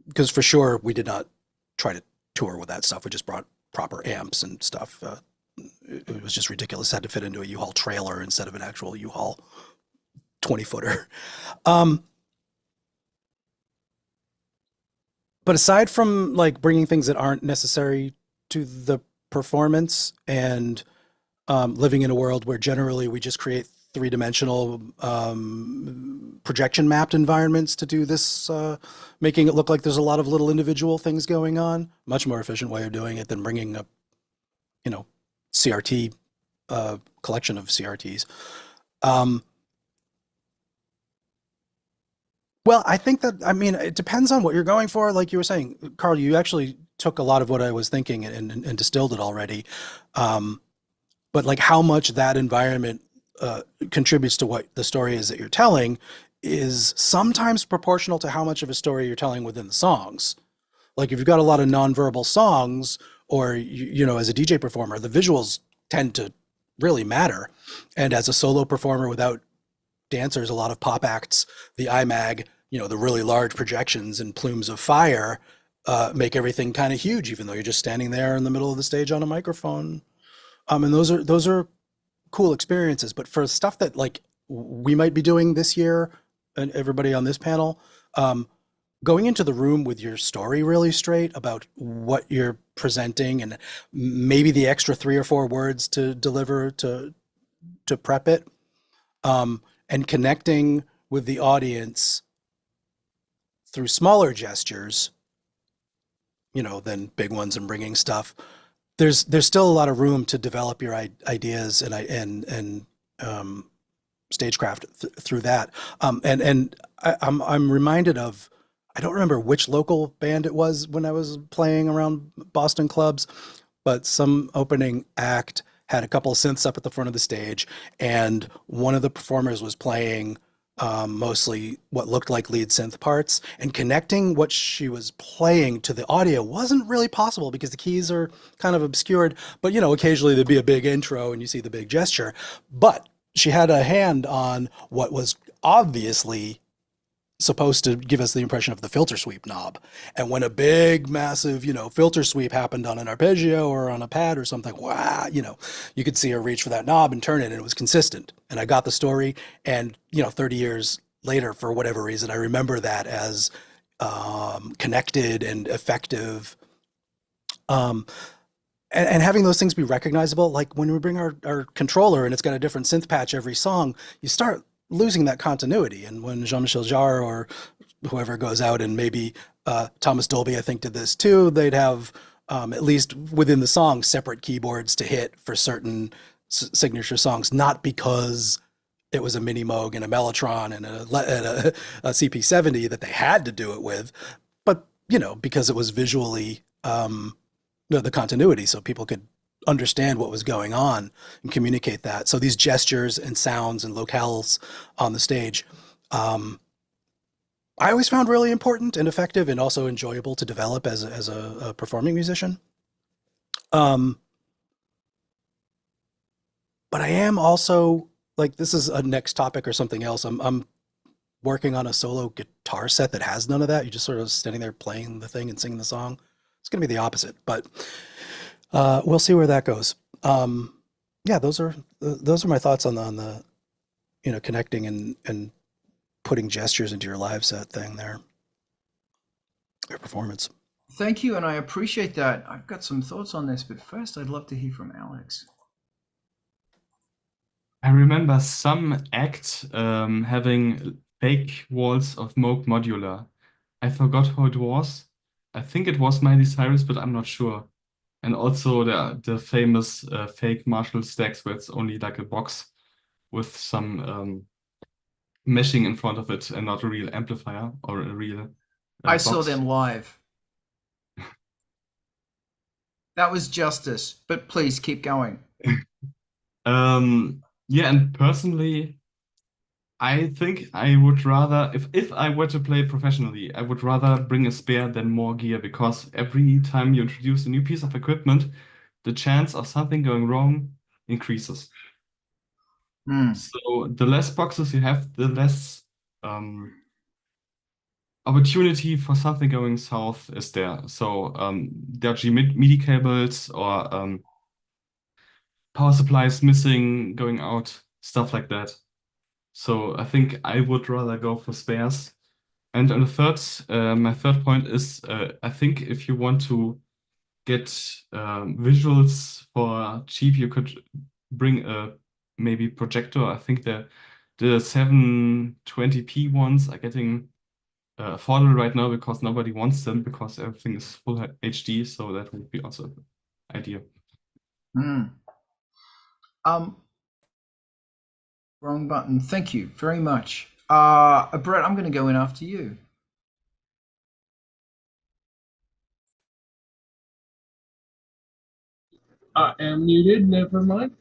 Because for sure, we did not try to tour with that stuff. We just brought proper amps and stuff. It was just ridiculous. It had to fit into a U-Haul trailer instead of an actual U-Haul 20-footer. But aside from like bringing things that aren't necessary to the performance and living in a world where generally we just create three-dimensional projection mapped environments to do this, making it look like there's a lot of little individual things going on, much more efficient way of doing it than bringing a, CRT collection of CRTs. Well, I think that, it depends on what you're going for. Like you were saying, Carl, you actually took a lot of what I was thinking and distilled it already. But like how much that environment contributes to what the story is that you're telling is sometimes proportional to how much of a story you're telling within the songs. Like if you've got a lot of nonverbal songs, or as a DJ performer, the visuals tend to really matter. And as a solo performer without dancers, a lot of pop acts, the IMAG, the really large projections and plumes of fire make everything kind of huge, even though you're just standing there in the middle of the stage on a microphone. And those are cool experiences. But for stuff that like we might be doing this year, and everybody on this panel, going into the room with your story really straight about what you're presenting and maybe the extra 3 or 4 words to deliver to prep it, and connecting with the audience through smaller gestures, than big ones and bringing stuff. There's still a lot of room to develop your ideas and stagecraft through that. And I'm reminded of, I don't remember which local band it was when I was playing around Boston clubs, but some opening act had a couple of synths up at the front of the stage, and one of the performers was playing mostly what looked like lead synth parts, and connecting what she was playing to the audio wasn't really possible because the keys are kind of obscured, but occasionally there'd be a big intro and you see the big gesture, but she had a hand on what was obviously supposed to give us the impression of the filter sweep knob. And when a big, massive, filter sweep happened on an arpeggio or on a pad or something, wow, you could see her reach for that knob and turn it, and it was consistent. And I got the story, and 30 years later, for whatever reason, I remember that as connected and effective. And having those things be recognizable, like when we bring our controller and it's got a different synth patch every song, you start losing that continuity. And when Jean-Michel Jarre or whoever goes out, and maybe Thomas Dolby, I think, did this too, they'd have, at least within the song, separate keyboards to hit for certain signature songs, not because it was a Mini Moog and a Mellotron and a CP70 that they had to do it with, but, because it was visually the continuity, so people could understand what was going on and communicate that. So these gestures and sounds and locales on the stage, I always found really important and effective, and also enjoyable to develop as a performing musician. But I am also, like, this is a next topic or something else. I'm working on a solo guitar set that has none of that. You're just sort of standing there playing the thing and singing the song. It's going to be the opposite, but we'll see where that goes. Yeah, those are my thoughts on the connecting and putting gestures into your live set thing there, your performance. Thank you, and I appreciate that. I've got some thoughts on this, but first I'd love to hear from Alex. I remember some act having fake walls of Moog Modular. I forgot how it was. I think it was Miley Cyrus, but I'm not sure. And also the famous fake Marshall stacks, where it's only like a box with some meshing in front of it and not a real amplifier or a real I saw box. them live. That was justice, but please keep going. Yeah, and personally, I think I would rather, if I were to play professionally, I would rather bring a spare than more gear, because every time you introduce a new piece of equipment, the chance of something going wrong increases. So the less boxes you have, the less opportunity for something going south is there. So dodgy MIDI cables or power supplies missing, going out, stuff like that. So I think I would rather go for spares. And on the my third point is, I think if you want to get visuals for cheap, you could bring a maybe projector. I think the 720p ones are getting affordable right now because nobody wants them, because everything is full HD. So that would be also an idea. Wrong button. Thank you very much. Brett, I'm going to go in after you. I am muted. Never mind.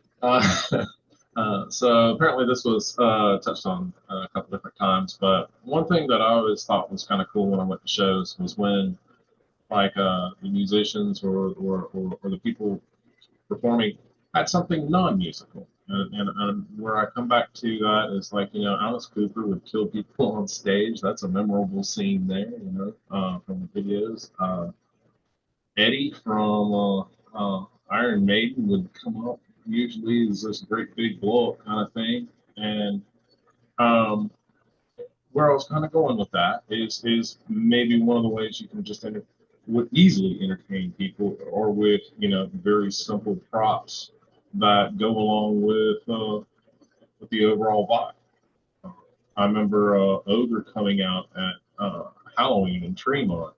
So apparently this was touched on a couple different times, but one thing that I always thought was kind of cool when I went to shows was when, like, the musicians or the people performing had something non-musical. And where I come back to that is, like, Alice Cooper would kill people on stage. That's a memorable scene there, from the videos. Eddie from Iron Maiden would come up, usually as this great big blow up kind of thing. And where I was kind of going with that is maybe one of the ways you can just would easily entertain people, or with very simple props that go along with the overall vibe. I remember Ogre coming out at Halloween in Tremont,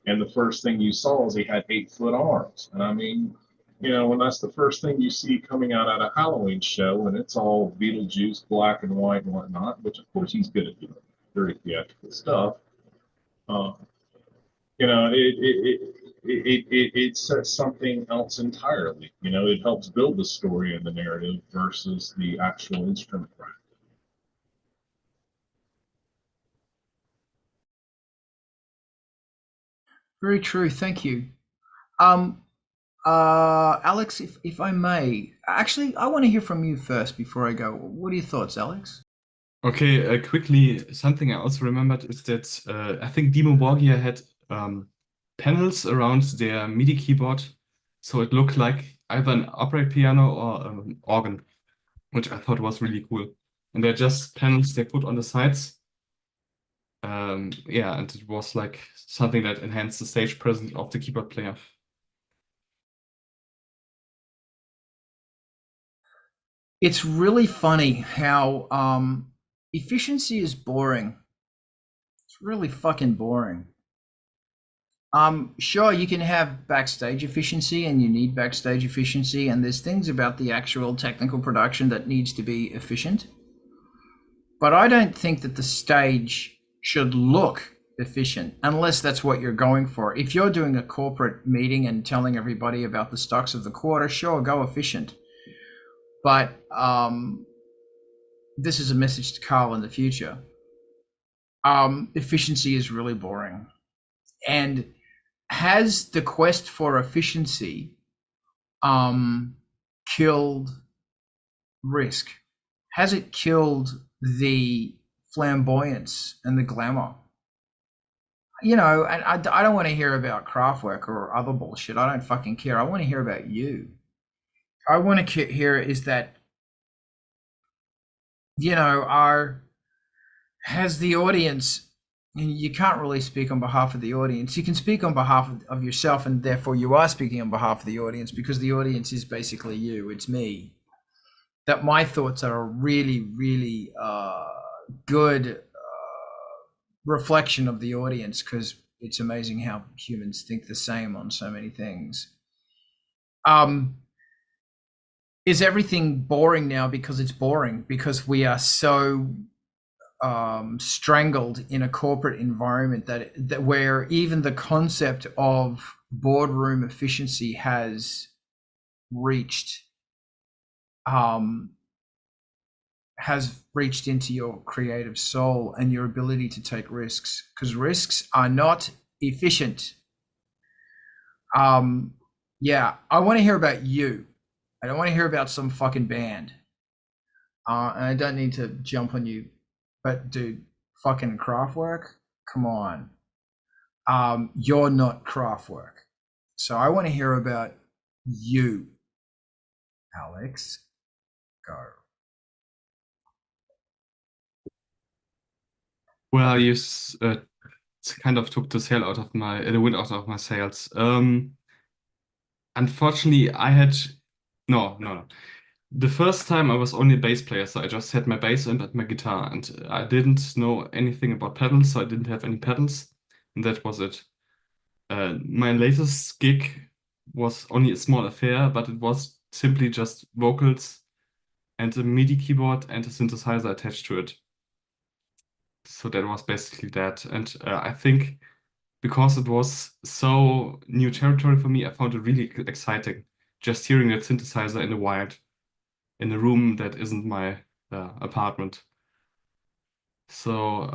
and the first thing you saw is he had 8-foot arms. And I mean, when that's the first thing you see coming out at a Halloween show, and it's all Beetlejuice, black and white and whatnot, which of course he's good at doing, very theatrical stuff. It sets something else entirely. It helps build the story and the narrative versus the actual instrument rack. Very true. Thank you. Alex, if I may, actually, I want to hear from you first before I go. What are your thoughts, Alex? Okay, quickly, something I also remembered is that I think Demo Borgia had panels around their MIDI keyboard, so it looked like either an upright piano or an organ, which I thought was really cool. And they're just panels they put on the sides. Yeah, and it was like something that enhanced the stage presence of the keyboard player. It's really funny how efficiency is boring. It's really fucking boring. Sure, you can have backstage efficiency, and you need backstage efficiency, and there's things about the actual technical production that needs to be efficient. But I don't think that the stage should look efficient unless that's what you're going for. If you're doing a corporate meeting and telling everybody about the stocks of the quarter, sure, go efficient. But this is a message to Carl in the future. Efficiency is really boring. And has the quest for efficiency killed risk? Has it killed the flamboyance and the glamour? And I don't want to hear about Kraftwerk or other bullshit. I don't fucking care. I want to hear about you. I want to hear is that, has the audience, and you can't really speak on behalf of the audience. You can speak on behalf of yourself, and therefore you are speaking on behalf of the audience, because the audience is basically you. It's me. That my thoughts are a really, really good reflection of the audience, because it's amazing how humans think the same on so many things. Is everything boring now because it's boring? Because we are so strangled in a corporate environment that where even the concept of boardroom efficiency has reached has reached into your creative soul and your ability to take risks, because risks are not efficient. Yeah, I want to hear about you. I don't want to hear about some fucking band. And I don't need to jump on you, but dude, fucking Kraftwerk, come on. You're not Kraftwerk. So I want to hear about you, Alex. Go. Well, you kind of took the wind out of my sails. Unfortunately, I had no. The first time I was only a bass player, so I just had my bass amp and my guitar, and I didn't know anything about pedals, so I didn't have any pedals, and that was it. My latest gig was only a small affair, but it was simply just vocals and a MIDI keyboard and a synthesizer attached to it. So that was basically that. And I think because it was so new territory for me, I found it really exciting just hearing that synthesizer in the wild in a room that isn't my apartment. So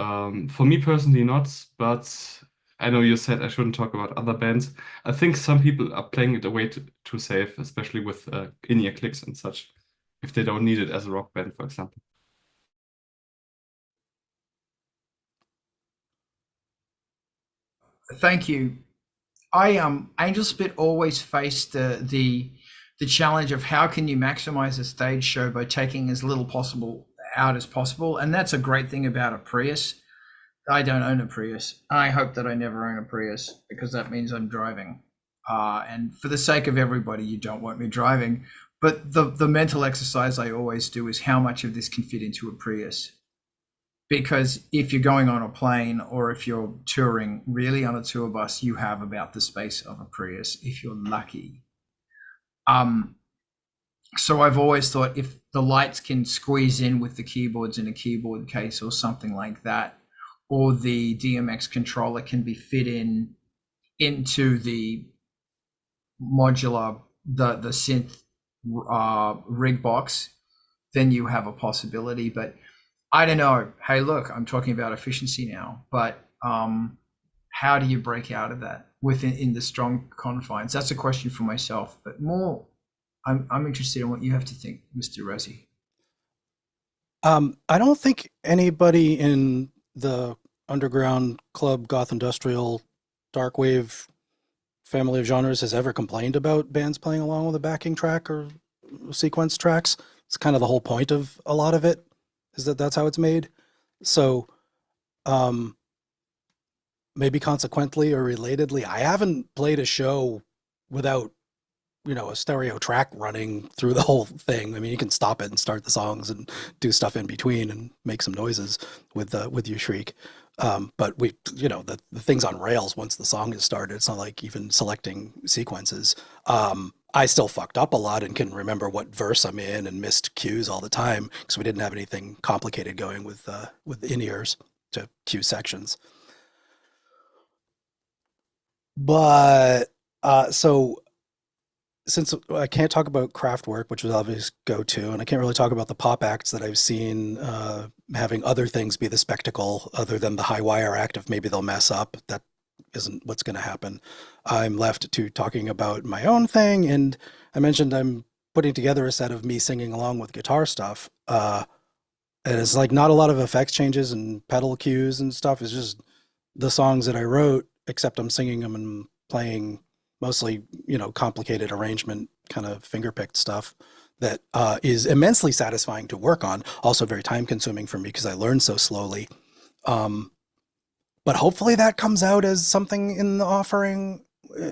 for me personally, not, but I know you said I shouldn't talk about other bands. I think some people are playing it away too safe, especially with in-ear clicks and such, if they don't need it as a rock band, for example. Thank you. Angelspit always faced the challenge of how can you maximize a stage show by taking as little possible out as possible, and that's a great thing about a Prius. I don't own a Prius. I hope that I never own a Prius, because that means I'm driving. And for the sake of everybody, you don't want me driving. But the mental exercise I always do is how much of this can fit into a Prius. Because if you're going on a plane or if you're touring really on a tour bus, you have about the space of a Prius if you're lucky. So I've always thought if the lights can squeeze in with the keyboards in a keyboard case or something like that, or the DMX controller can be fit into the modular, the synth rig box, then you have a possibility. But I don't know. Hey, look, I'm talking about efficiency now, but how do you break out of that in the strong confines? That's a question for myself, but more, I'm interested in what you have to think, Mr. Razi. I don't think anybody in the underground club, goth industrial, dark wave family of genres has ever complained about bands playing along with a backing track or sequence tracks. It's kind of the whole point of a lot of it, is that's how it's made. So maybe consequently or relatedly, I haven't played a show without, a stereo track running through the whole thing. I mean, you can stop it and start the songs and do stuff in between and make some noises with You Shriek. But we, the thing's on rails once the song is started. It's not like even selecting sequences. I still fucked up a lot and can remember what verse I'm in and missed cues all the time because we didn't have anything complicated going with in-ears to cue sections. But so since I can't talk about Kraftwerk, which was obvious go-to, and I can't really talk about the pop acts that I've seen having other things be the spectacle other than the high wire act of maybe they'll mess up. That isn't what's going to happen. I'm left to talking about my own thing, and I mentioned I'm putting together a set of me singing along with guitar stuff. And it's like not a lot of effects changes and pedal cues and stuff. It's just the songs that I wrote, except I'm singing them and playing mostly, complicated arrangement, kind of finger-picked stuff that is immensely satisfying to work on. Also very time-consuming for me because I learn so slowly. But hopefully that comes out as something in the offering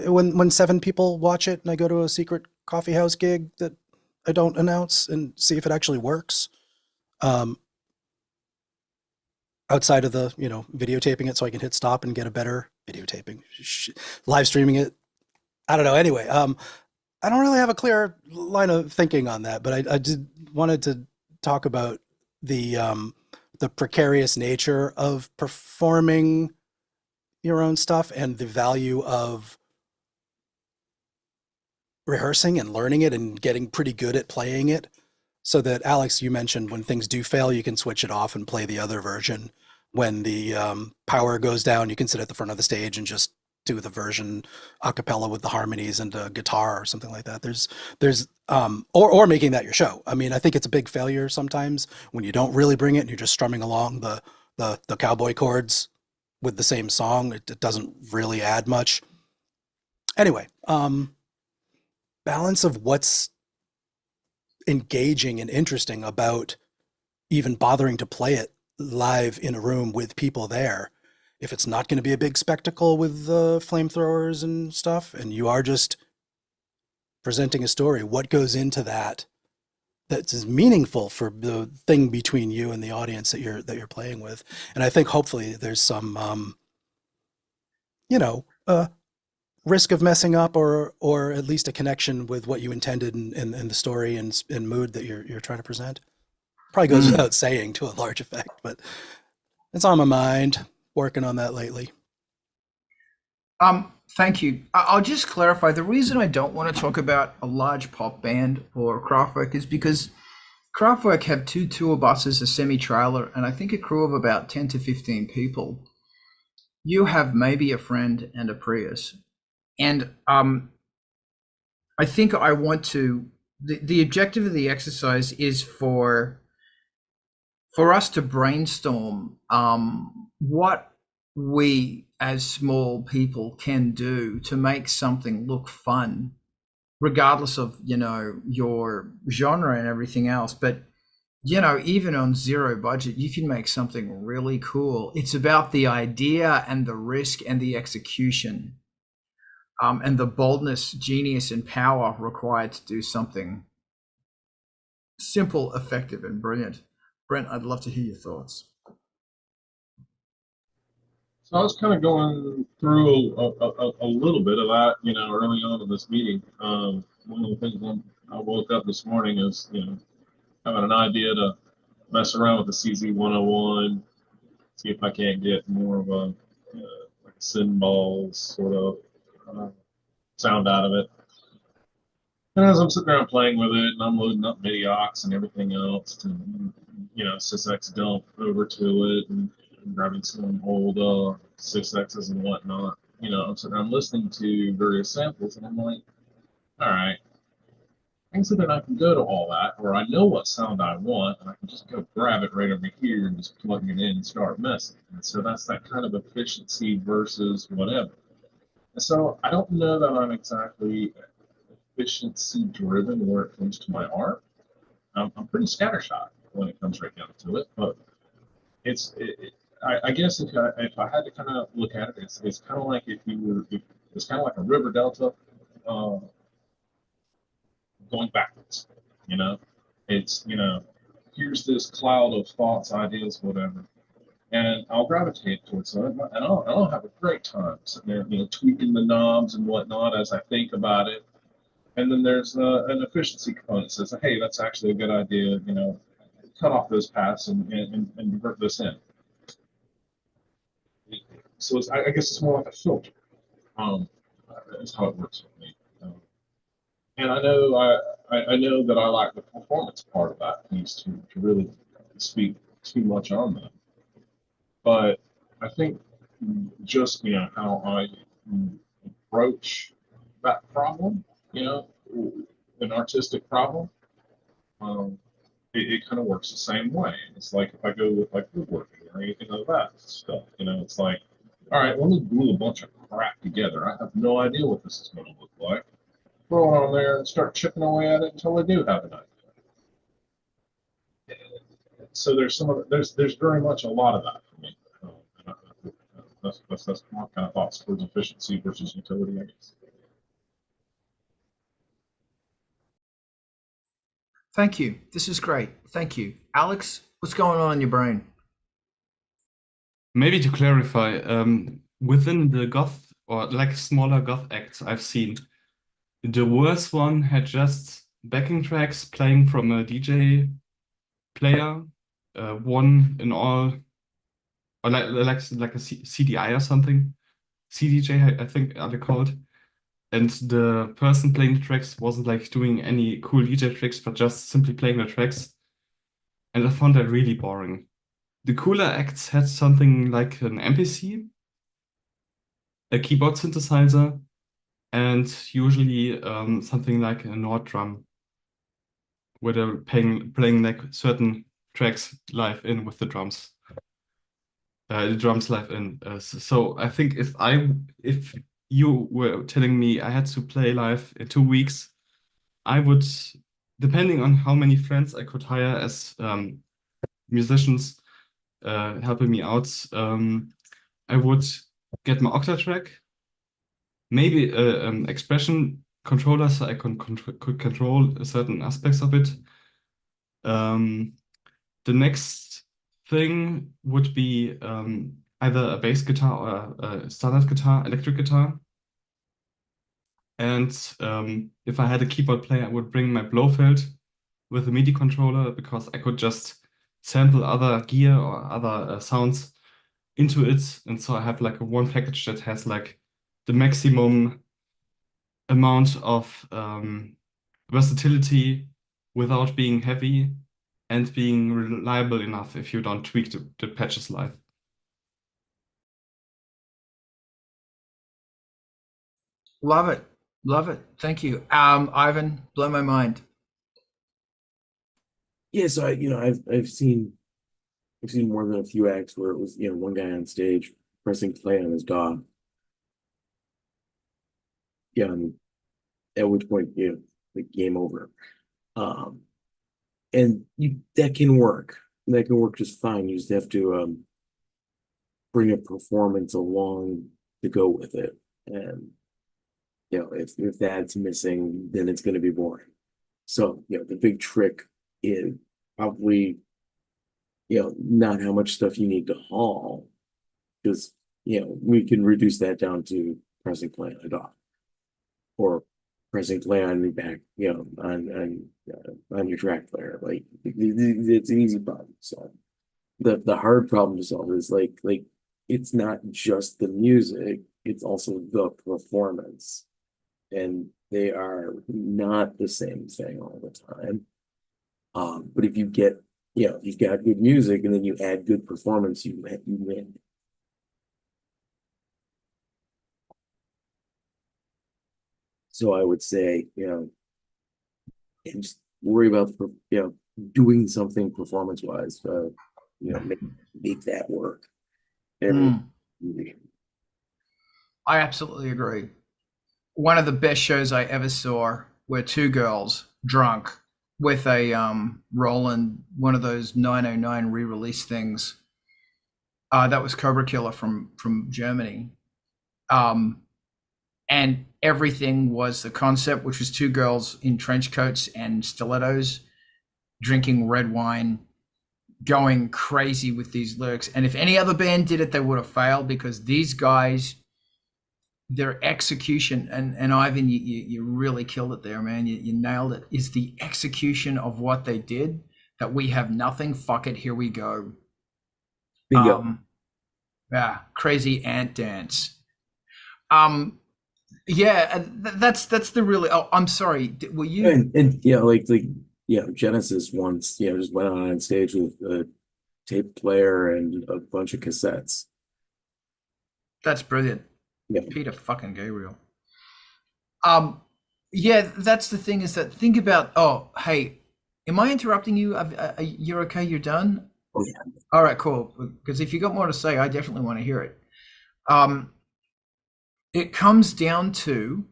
when 7 people watch it and I go to a secret coffee house gig that I don't announce and see if it actually works. Outside of the, videotaping it so I can hit stop and get a better videotaping, live streaming it. I don't know. Anyway, I don't really have a clear line of thinking on that, but I did wanted to talk about the precarious nature of performing your own stuff and the value of rehearsing and learning it and getting pretty good at playing it so that, Alex, you mentioned when things do fail, you can switch it off and play the other version. When the power goes down, you can sit at the front of the stage and just do the version a cappella with the harmonies and a guitar or something like that. Or making that your show. I mean, I think it's a big failure sometimes when you don't really bring it and you're just strumming along the cowboy chords with the same song. It doesn't really add much. Anyway, balance of what's engaging and interesting about even bothering to play it live in a room with people there. If it's not going to be a big spectacle with flamethrowers and stuff, and you are just presenting a story, what goes into that that's meaningful for the thing between you and the audience that you're playing with? And I think hopefully there's some risk of messing up, or at least a connection with what you intended in the story and mood that you're trying to present. Probably goes without saying to a large effect, but it's on my mind. Working on that lately. Thank you. I'll just clarify. The reason I don't want to talk about a large pop band or Kraftwerk is because Kraftwerk have 2 tour buses, a semi-trailer, and I think a crew of about 10 to 15 people. You have maybe a friend and a Prius. And I think I want to, the objective of the exercise is for us to brainstorm what we as small people can do to make something look fun, regardless of, your genre and everything else. But, even on zero budget, you can make something really cool. It's about the idea and the risk and the execution, and the boldness, genius, and power required to do something simple, effective, and brilliant. Brent, I'd love to hear your thoughts. So I was kind of going through a little bit of that, early on in this meeting. One of the things when I woke up this morning is, having an idea to mess around with the CZ101, see if I can't get more of a like a cymbals sort of sound out of it. And as I'm sitting around playing with it, and I'm loading up MIDI aux and everything else, to, SysX dump over to it, and grabbing some old 6Xs and whatnot. I'm sitting around listening to various samples, and I'm like, all right, I can sit there and I can go to all that, or I know what sound I want, and I can just go grab it right over here and just plug it in and start messing. And so that's that kind of efficiency versus whatever. And so I don't know that I'm exactly efficiency driven where it comes to my art. I'm pretty scattershot when it comes right down to it, but I guess if I had to kind of look at it, it's kind of like it's kind of like a river delta going backwards. It's here's this cloud of thoughts, ideas, whatever, and I'll gravitate towards it, and I'll have a great time sitting there, tweaking the knobs and whatnot as I think about it. And then there's an efficiency component that says, hey, that's actually a good idea, cut off those paths and divert this in. So I guess it's more like a filter. Is how it works with me. And I know that I like the performance part of that piece to really speak too much on that. But I think just how I approach that problem, an artistic problem, it kind of works the same way. It's like if I go with like woodworking or anything like that stuff, it's like, all right, let me glue a bunch of crap together. I have no idea what this is going to look like. Throw it on there and start chipping away at it until I do have an idea. So there's very much a lot of that for me. That's my kind of thoughts towards efficiency versus utility, I guess. Thank you. This is great. Thank you. Alex, what's going on in your brain? Maybe to clarify, within the goth or like smaller goth acts I've seen, the worst one had just backing tracks playing from a DJ player, one in all, or like a CDI or something, CDJ I think are they called, and the person playing the tracks wasn't like doing any cool DJ tricks, but just simply playing the tracks. And I found that really boring. The cooler acts had something like an MPC, a keyboard synthesizer, and usually something like a Nord drum, where they're playing like certain tracks live in with the drums. The drums live in. So I think if you were telling me I had to play live in 2 weeks, I would, depending on how many friends I could hire as musicians helping me out, I would get my Octatrack, maybe expression controller so I could control certain aspects of it. The next thing would be either a bass guitar or a standard guitar, electric guitar. And if I had a keyboard player, I would bring my Blofeld with a MIDI controller because I could just sample other gear or other sounds into it. And so I have like a one package that has like the maximum amount of versatility without being heavy and being reliable enough if you don't tweak the patches live. Love it. Love it. Thank you. Ivan, blow my mind. Yeah, so I've seen more than a few acts where it was, one guy on stage pressing play on his dog. Yeah, at which point, like game over. And that can work. That can work just fine. You just have to bring a performance along to go with it. And if that's missing, then it's going to be boring. So the big trick is probably not how much stuff you need to haul, because we can reduce that down to pressing play on a dog or pressing play on the back, on your track player. Like it's an easy problem to solve. The hard problem to solve is like it's not just the music, it's also the performance. And they are not the same thing all the time. But if you get, you've got good music and then you add good performance, you win. So I would say, and just worry about, doing something performance-wise, make that work. I absolutely agree. One of the best shows I ever saw were two girls drunk with a Roland, one of those 909 re-release things. That was Cobra Killer from Germany. And everything was the concept, which was two girls in trench coats and stilettos drinking red wine, going crazy with these lyrics. And if any other band did it, they would have failed, because these guys, their execution, and Ivan, you really killed it there, man. You nailed it. Is the execution of what they did, that we have nothing, fuck it, here we go. Bingo. Yeah, crazy ant dance. Yeah, that's the really. Oh, I'm sorry. Were you? And Genesis once, just went on stage with a tape player and a bunch of cassettes. That's brilliant. Yeah. Peter fucking Gabriel. Yeah, that's the thing, is that think about. Oh, hey, am I interrupting you? You're okay? You're done? Oh yeah. All right, cool. Because if you got more to say, I definitely want to hear it. It comes down to,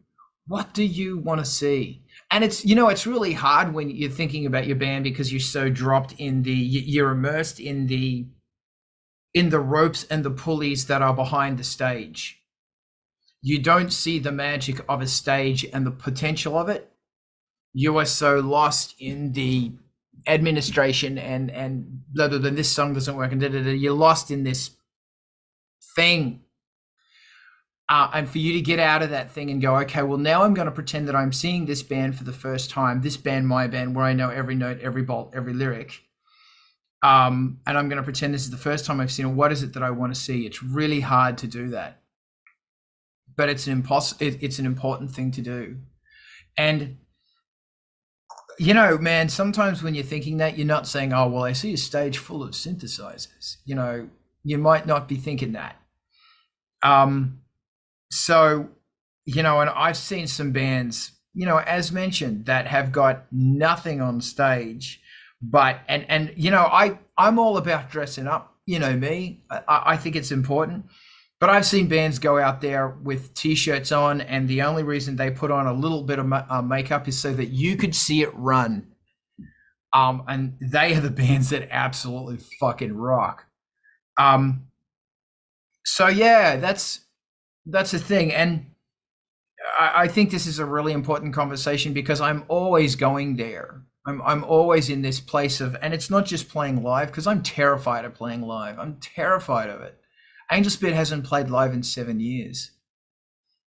what do you want to see? And it's really hard when you're thinking about your band, because you're so dropped you're immersed in the ropes and the pulleys that are behind the stage. You don't see the magic of a stage and the potential of it. You are so lost in the administration and blah, blah, blah, this song doesn't work, and da, da, da. You're lost in this thing. And for you to get out of that thing and go, okay, well, now I'm going to pretend that I'm seeing this band for the first time, this band, my band, where I know every note, every bolt, every lyric. And I'm going to pretend this is the first time I've seen it. What is it that I want to see? It's really hard to do that. but it's it's an important thing to do. And you know, man, sometimes when you're thinking that, you're not saying, oh, well, I see a stage full of synthesizers. You know, you might not be thinking that. So, you know, and I've seen some bands, you know, as mentioned, that have got nothing on stage, but, and you know, I'm all about dressing up, you know me, I think it's important. But I've seen bands go out there with T-shirts on, and the only reason they put on a little bit of makeup is so that you could see it run. And they are the bands that absolutely fucking rock. So yeah, that's the thing. And I think this is a really important conversation because I'm always going there. I'm always in this place of, and it's not just playing live, because I'm terrified of playing live. I'm terrified of it. Angelspit hasn't played live in 7 years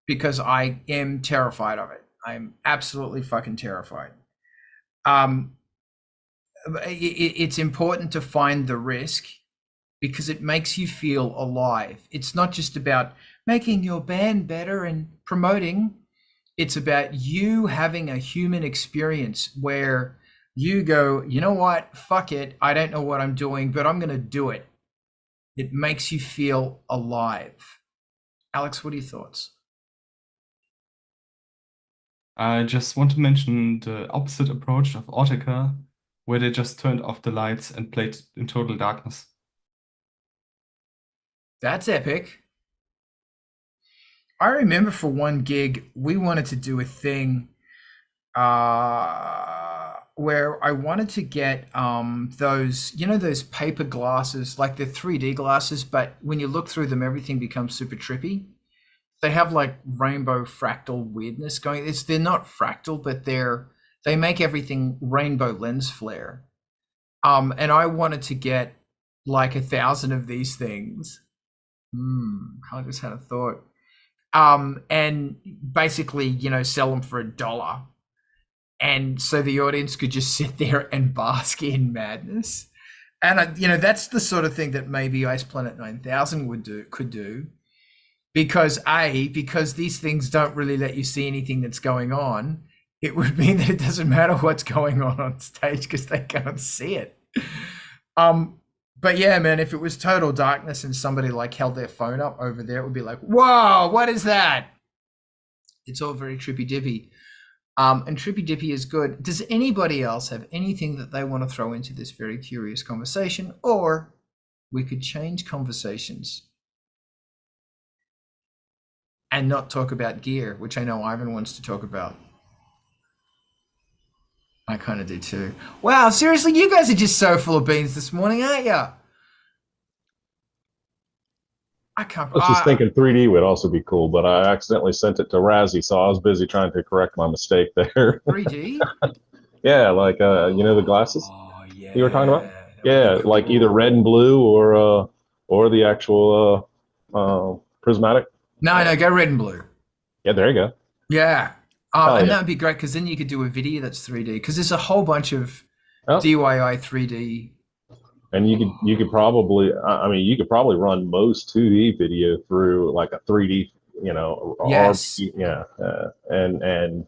because I am terrified of it. I'm absolutely fucking terrified. It's important to find the risk because it makes you feel alive. It's not just about making your band better and promoting. It's about you having a human experience where you go, you know what, fuck it. I don't know what I'm doing, but I'm going to do it. It makes you feel alive. Alex, what are your thoughts? I just want to mention the opposite approach of Autica, where they just turned off the lights and played in total darkness. That's epic. I remember for one gig, we wanted to do a thing where I wanted to get those, you know, those paper glasses, like the 3D glasses, but when you look through them, everything becomes super trippy. They have like rainbow fractal weirdness going. They're not fractal, but they make everything rainbow lens flare. And I wanted to get like 1,000 of these things. I just had a thought. And basically, you know, sell them for $1. And so the audience could just sit there and bask in madness. And, you know, that's the sort of thing that maybe Ice Planet 9000 could do. Because these things don't really let you see anything that's going on, it would mean that it doesn't matter what's going on stage because they can't see it. But yeah, man, if it was total darkness and somebody like held their phone up over there, it would be like, whoa, what is that? It's all very trippy dippy. And trippy dippy is good. Does anybody else have anything that they want to throw into this very curious conversation? Or we could change conversations and not talk about gear, which I know Ivan wants to talk about. I kind of do too. Wow, seriously, you guys are just so full of beans this morning, aren't you? I can't. I was just thinking 3D would also be cool, but I accidentally sent it to Razi, so I was busy trying to correct my mistake there. 3D? Yeah, like you know the glasses yeah. you were talking about? Yeah, cool. Like either red and blue or the actual prismatic. No, go red and blue. Yeah, there you go. Yeah. And that would be great because then you could do a video that's 3D because there's a whole bunch of DIY 3D. And you could probably, I mean, you could probably run most 2D video through like a 3D, you know, yes. And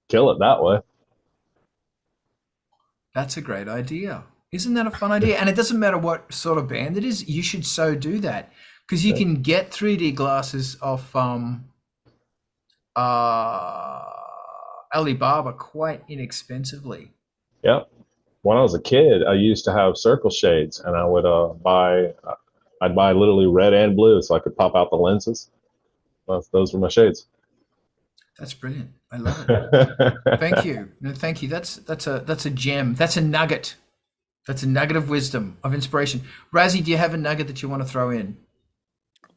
kill it that way. That's a great idea. Isn't that a fun idea? And it doesn't matter what sort of band it is, you should so do that because you can get 3D glasses off Alibaba quite inexpensively. Yep. When I was a kid, I used to have circle shades, and I would I'd buy literally red and blue so I could pop out the lenses. Those were my shades. That's brilliant. I love it. Thank you. No, thank you. That's a gem. That's a nugget. That's a nugget of wisdom, of inspiration. Razi, do you have a nugget that you want to throw in?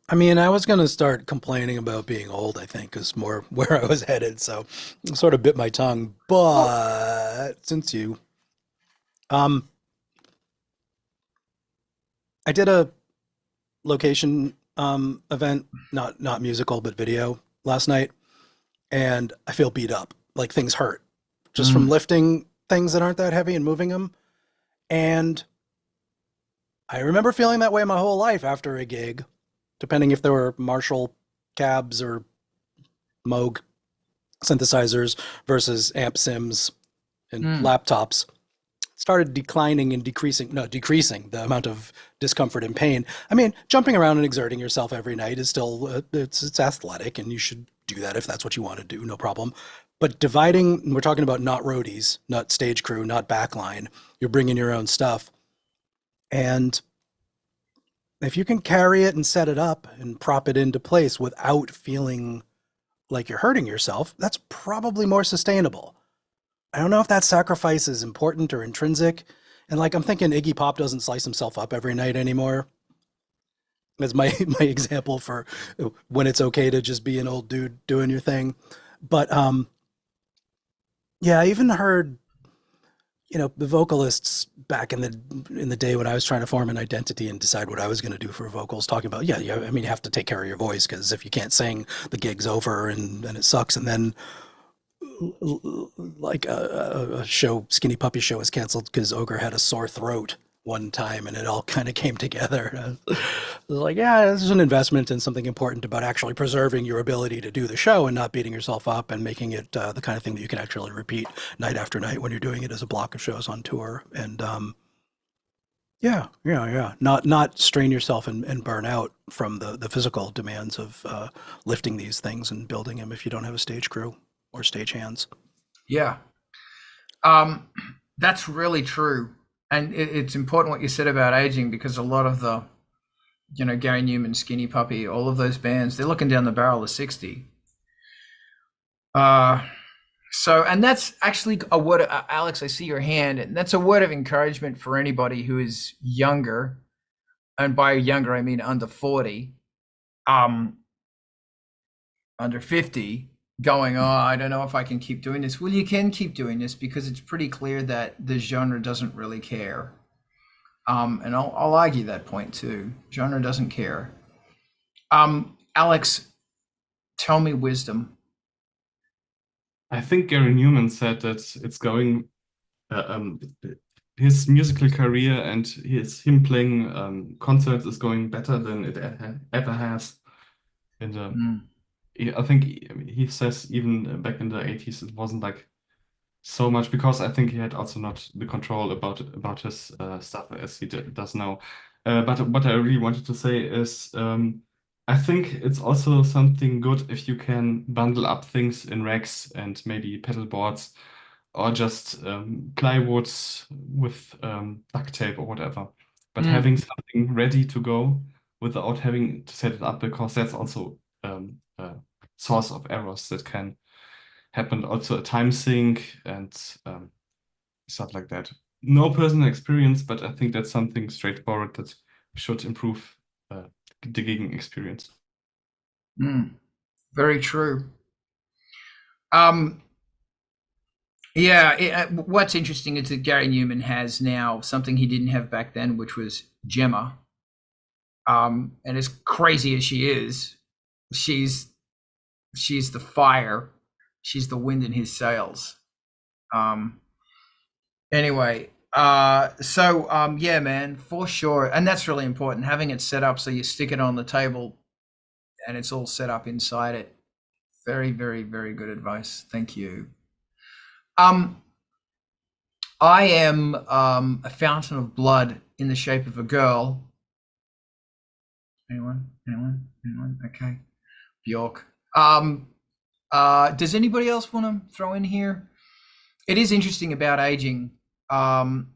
I mean, I was going to start complaining about being old, I think, is more where I was headed. So I sort of bit my tongue. But since you... I did a location event, not musical, but video last night. And I feel beat up, like things hurt just from lifting things that aren't that heavy and moving them. And I remember feeling that way my whole life after a gig. depending if there were Marshall cabs or Moog synthesizers versus amp sims and laptops, started declining and decreasing the amount of discomfort and pain. I mean, jumping around and exerting yourself every night is still it's athletic, and you should do that if that's what you want to do, no problem. But dividing, we're talking about not roadies, not stage crew, not backline. You're bringing your own stuff, and if you can carry it and set it up and prop it into place without feeling like you're hurting yourself, that's probably more sustainable. I don't know if that sacrifice is important or intrinsic. And like, I'm thinking Iggy Pop doesn't slice himself up every night anymore. That's my example for when it's okay to just be an old dude doing your thing. But yeah, I even heard, the vocalists back in the day when I was trying to form an identity and decide what I was going to do for vocals, talking about, I mean, you have to take care of your voice, because if you can't sing, the gig's over and it sucks. And then like a show, Skinny Puppy show, was canceled because Ogre had a sore throat one time, and it all kind of came together. I was like, yeah, this is an investment in something important about actually preserving your ability to do the show and not beating yourself up, and making it the kind of thing that you can actually repeat night after night when you're doing it as a block of shows on tour. And yeah, not strain yourself and burn out from the physical demands of lifting these things and building them if you don't have a stage crew or stage hands. Yeah. That's really true. And it's important what you said about aging, because a lot of the, Gary Newman, Skinny Puppy, all of those bands, they're looking down the barrel of 60. And that's actually a word, Alex, I see your hand, and that's a word of encouragement for anybody who is younger. And by younger, I mean under 40, under 50, going, I don't know if I can keep doing this. Well, you can keep doing this, because it's pretty clear that the genre doesn't really care. And I'll argue that point too. Genre doesn't care. Alex, tell me wisdom. I think Gary Newman said that it's going, his musical career and him playing concerts is going better than it ever has. And I think he says even back in the 80s it wasn't like so much, because I think he had also not the control about his stuff as he does now. But what I really wanted to say is I think it's also something good if you can bundle up things in racks and maybe pedal boards, or just plywoods with duct tape or whatever. But having something ready to go without having to set it up, because that's also a source of errors that can happen. Also a time sink and stuff like that. No personal experience, but I think that's something straightforward that should improve the gigging experience. Very true. What's interesting is that Gary Newman has now something he didn't have back then, which was Gemma. And as crazy as she is, she's the fire. She's the wind in his sails. Anyway, yeah, man, for sure. And that's really important, having it set up so you stick it on the table and it's all set up inside it. Very, very, very good advice. Thank you. I am a fountain of blood in the shape of a girl. Anyone? Okay. Bjork. Does anybody else want to throw in here? It is interesting about aging. And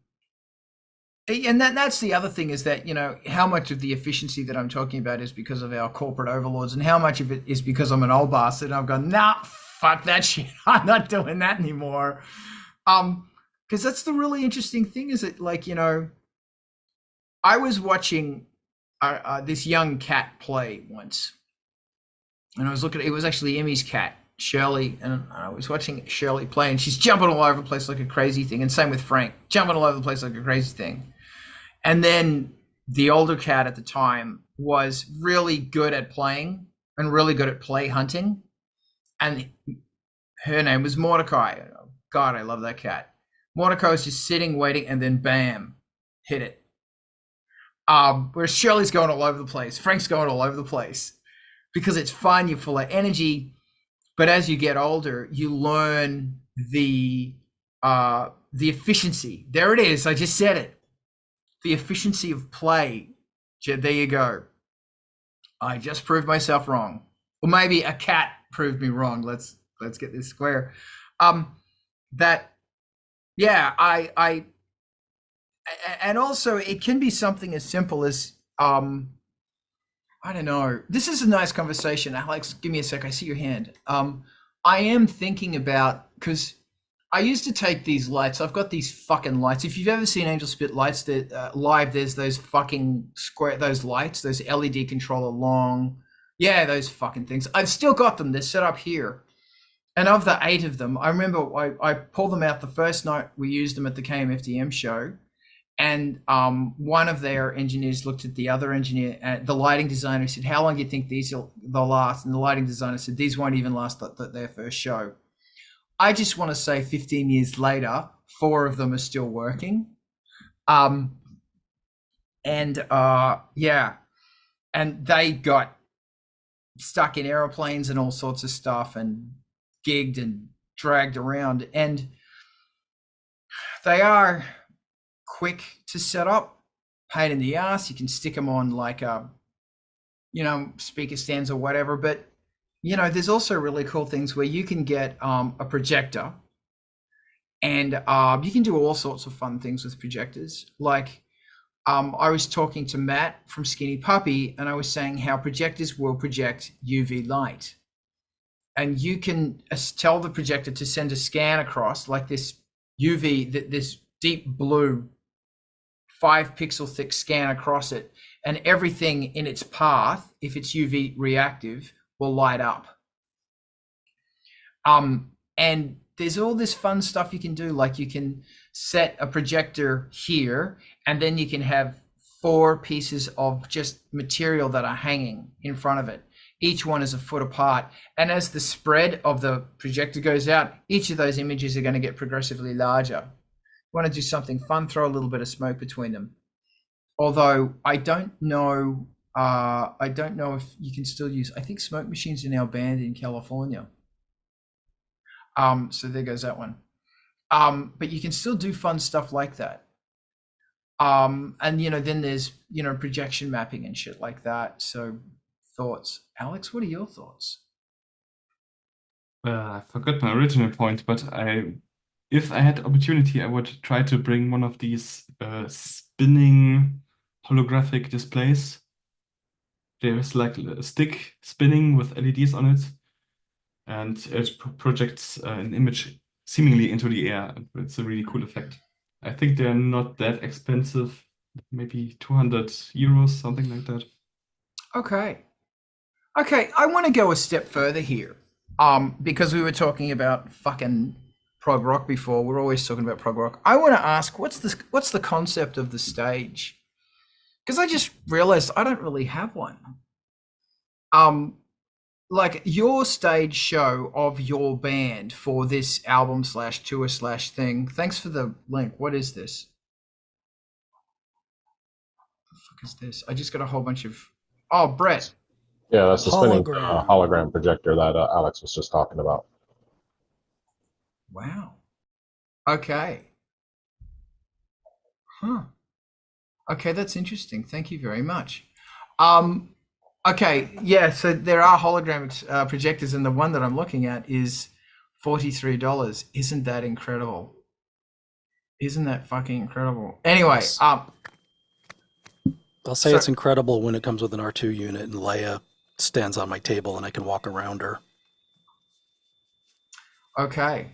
that's the other thing, is that, how much of the efficiency that I'm talking about is because of our corporate overlords, and how much of it is because I'm an old bastard and I've gone, nah, fuck that shit. I'm not doing that anymore. Because that's the really interesting thing, is that, like, I was watching this young cat play once, and I was looking, it was actually Emmy's cat, Shirley, and I was watching Shirley play, and she's jumping all over the place like a crazy thing, and same with Frank, jumping all over the place like a crazy thing. And then the older cat at the time was really good at playing and really good at play hunting, and her name was Mordecai. God, I love that cat. Mordecai was just sitting, waiting, and then bam, hit it. Whereas Shirley's going all over the place, Frank's going all over the place because it's fun. You're full of energy, but as you get older, you learn the efficiency. There it is. I just said it. The efficiency of play. There you go. I just proved myself wrong, or maybe a cat proved me wrong. Let's get this square. And also it can be something as simple as I don't know. This is a nice conversation. Alex, give me a sec. I see your hand. I am thinking about, because I used to take these lights. I've got these fucking lights. If you've ever seen Angelspit lights live, there's those fucking those lights, those LED controller long. Yeah, those fucking things. I've still got them. They're set up here. And of the 8 of them, I remember I pulled them out the first night we used them at the KMFDM show. And one of their engineers looked at the other engineer, the lighting designer, said, "How long do you think they'll last?" And the lighting designer said, "These won't even last their first show." I just want to say 15 years later, 4 of them are still working. And they got stuck in airplanes and all sorts of stuff and gigged and dragged around. And they are quick to set up, pain in the ass. You can stick them on like speaker stands or whatever, but there's also really cool things where you can get a projector, and you can do all sorts of fun things with projectors. Like I was talking to Matt from Skinny Puppy, and I was saying how projectors will project UV light, and you can tell the projector to send a scan across like this UV, this deep blue 5 pixel thick scan across it, and everything in its path, if it's UV reactive, will light up. And there's all this fun stuff you can do, like you can set a projector here, and then you can have 4 pieces of just material that are hanging in front of it. Each one is a foot apart, and as the spread of the projector goes out, each of those images are going to get progressively larger. Want to do something fun, throw a little bit of smoke between them. Although I don't know if you can still use, I think smoke machines are now banned in California. So there goes that one. But you can still do fun stuff like that. And then there's projection mapping and shit like that. So thoughts, Alex, what are your thoughts? I forgot my original point, but if I had opportunity, I would try to bring one of these spinning holographic displays. There's like a stick spinning with LEDs on it, and it projects an image seemingly into the air. It's a really cool effect. I think they're not that expensive, maybe 200 euros, something like that. Okay, I want to go a step further here, because we were talking about fucking prog rock before. We're always talking about prog rock. I want to ask, what's the concept of the stage? Because I just realized I don't really have one. Like your stage show of your band for this album / tour / thing. Thanks for the link. What is this? What the fuck is this? I just got a whole bunch of. Oh, Brett. Yeah, that's the spinning Hologram. hologram projector that Alex was just talking about. Wow. Okay. Huh. Okay, that's interesting. Thank you very much. Okay, yeah, so there are hologram projectors, and the one that I'm looking at is $43. Isn't that incredible? Isn't that fucking incredible? Anyway, I'll say it's incredible when it comes with an R2 unit and Leia stands on my table and I can walk around her. Okay.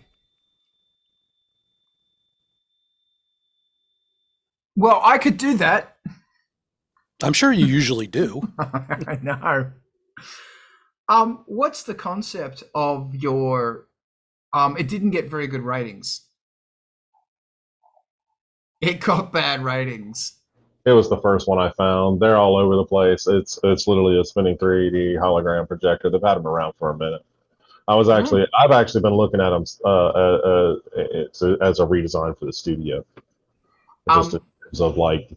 Well, I could do that. I'm sure you usually do. I know. What's the concept of your? It didn't get very good ratings. It got bad ratings. It was the first one I found. They're all over the place. It's literally a spinning 3D hologram projector. They've had them around for a minute. I've actually been looking at them as a redesign for the studio. Just of like,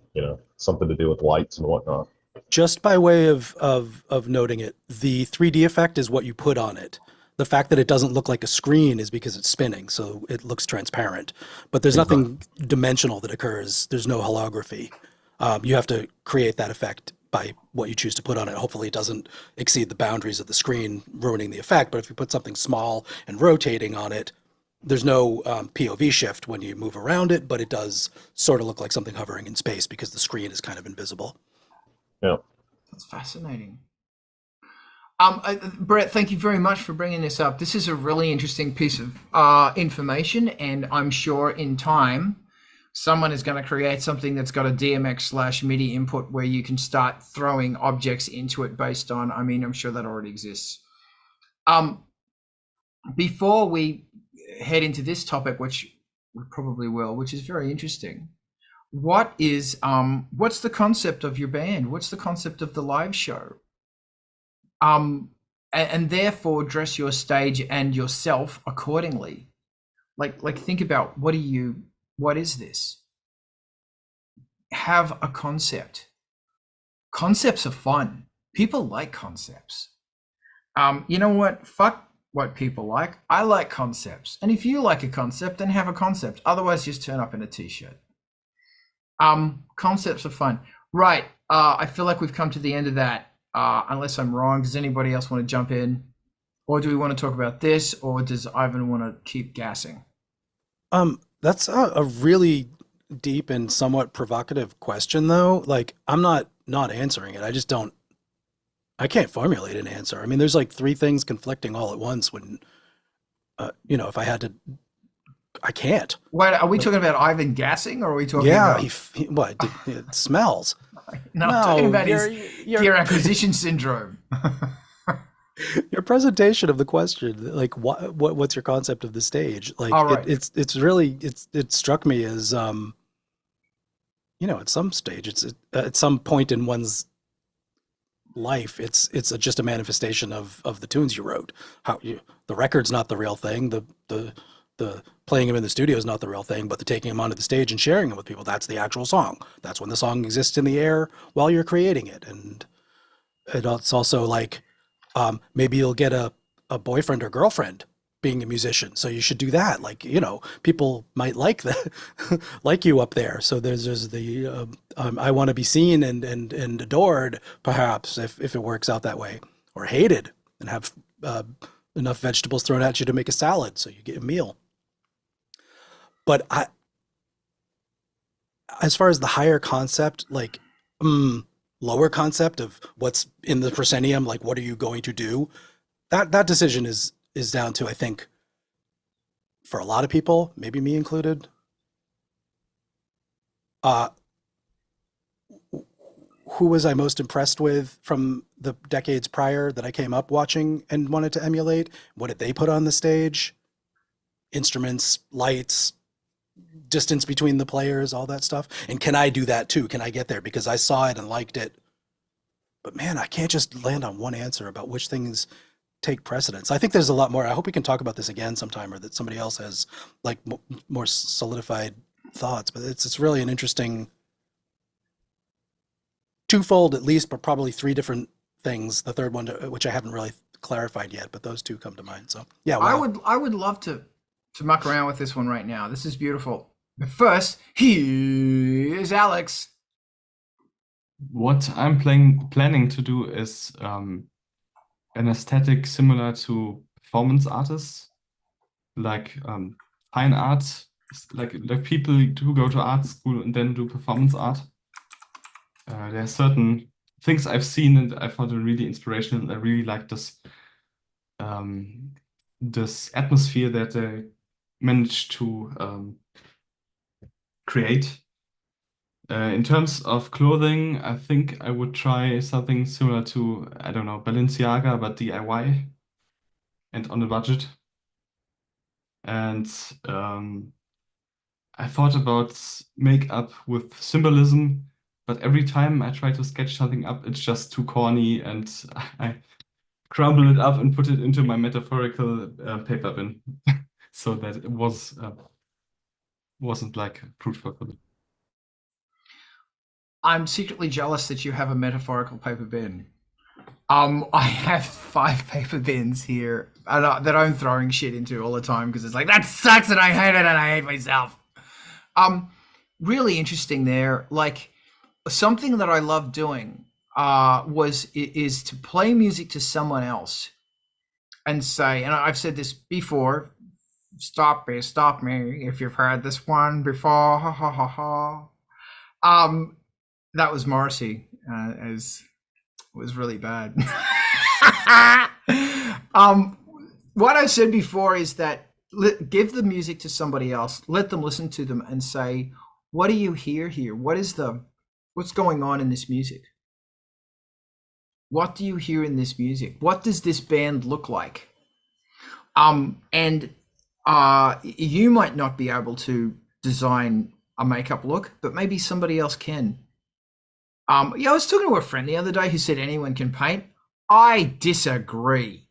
something to do with lights and whatnot. Just by way of noting it, the 3D effect is what you put on it. The fact that it doesn't look like a screen is because it's spinning, so it looks transparent. But there's nothing dimensional that occurs. There's no holography. You have to create that effect by what you choose to put on it. Hopefully it doesn't exceed the boundaries of the screen, ruining the effect. But if you put something small and rotating on it, there's no POV shift when you move around it, but it does sort of look like something hovering in space because the screen is kind of invisible. Yeah. That's fascinating. Brett, thank you very much for bringing this up. This is a really interesting piece of information, and I'm sure in time someone is going to create something that's got a DMX/MIDI input where you can start throwing objects into it based on, I'm sure that already exists. Before we head into this topic, which we probably will, which is very interesting, what's the concept of your band? What's the concept of the live show? And therefore dress your stage and yourself accordingly. Like think about what is this? Have a concept. Concepts are fun. People like concepts. You know what? Fuck what people like. I like concepts. And if you like a concept, then have a concept. Otherwise, just turn up in a t-shirt. Concepts are fun. Right. I feel like we've come to the end of that. Unless I'm wrong, does anybody else want to jump in? Or do we want to talk about this? Or does Ivan want to keep gassing? That's a really deep and somewhat provocative question, though. Like, I'm not answering it. I can't formulate an answer. There's like three things conflicting all at once when, if I had to, I can't. Wait, are we talking about Ivan gassing, or are we talking about... Yeah, it smells. No, I'm talking about his peer acquisition syndrome. Your presentation of the question, like what's your concept of the stage? Like, right. It struck me as, at some stage, at some point in one's life, it's just a manifestation of the tunes you wrote. The record's not the real thing. The playing them in the studio is not the real thing, but the taking them onto the stage and sharing them with people, that's the actual song. That's when the song exists in the air while you're creating it. And it's also like, maybe you'll get a boyfriend or girlfriend being a musician. So you should do that. Like, people might like like you up there. So there's the, I want to be seen and adored, perhaps, if it works out that way, or hated and have enough vegetables thrown at you to make a salad so you get a meal. But as far as the higher concept, like lower concept of what's in the proscenium, like what are you going to do? That decision is down to, I think, for a lot of people, maybe me included, who was I most impressed with from the decades prior that I came up watching and wanted to emulate? What did they put on the stage? Instruments, lights, distance between the players, all that stuff. And can I do that too? Can I get there? Because I saw it and liked it. But man, I can't just land on one answer about which things take precedence. I think there's a lot more. I hope we can talk about this again sometime, or that somebody else has like more solidified thoughts. But it's really an interesting twofold at least, but probably three different things. The third one, which I haven't really clarified yet, but those two come to mind. So yeah, wow. I would love to muck around with this one right now. This is beautiful. But first, here's Alex. What I'm planning to do is an aesthetic similar to performance artists, like fine art, like people who go to art school and then do performance art. There are certain things I've seen and I found it really inspirational. I really like this this atmosphere that they managed to create. In terms of clothing, I think I would try something similar to, I don't know, Balenciaga, but DIY and on a budget. And I thought about makeup with symbolism, but every time I try to sketch something up, it's just too corny, and I crumble it up and put it into my metaphorical paper bin, so that it wasn't like fruitful for me. I'm secretly jealous that you have a metaphorical paper bin. I have 5 paper bins here that I'm throwing shit into all the time because it's like, that sucks and I hate it and I hate myself. Really interesting there. Like, something that I love doing is to play music to someone else and say, and I've said this before, stop me if you've heard this one before, ha ha ha ha. That was Morrissey, as was really bad. What I said before is that give the music to somebody else, let them listen to them and say, what do you hear here? What's going on in this music? What do you hear in this music? What does this band look like? And you might not be able to design a makeup look, but maybe somebody else can. I was talking to a friend the other day who said anyone can paint. I disagree.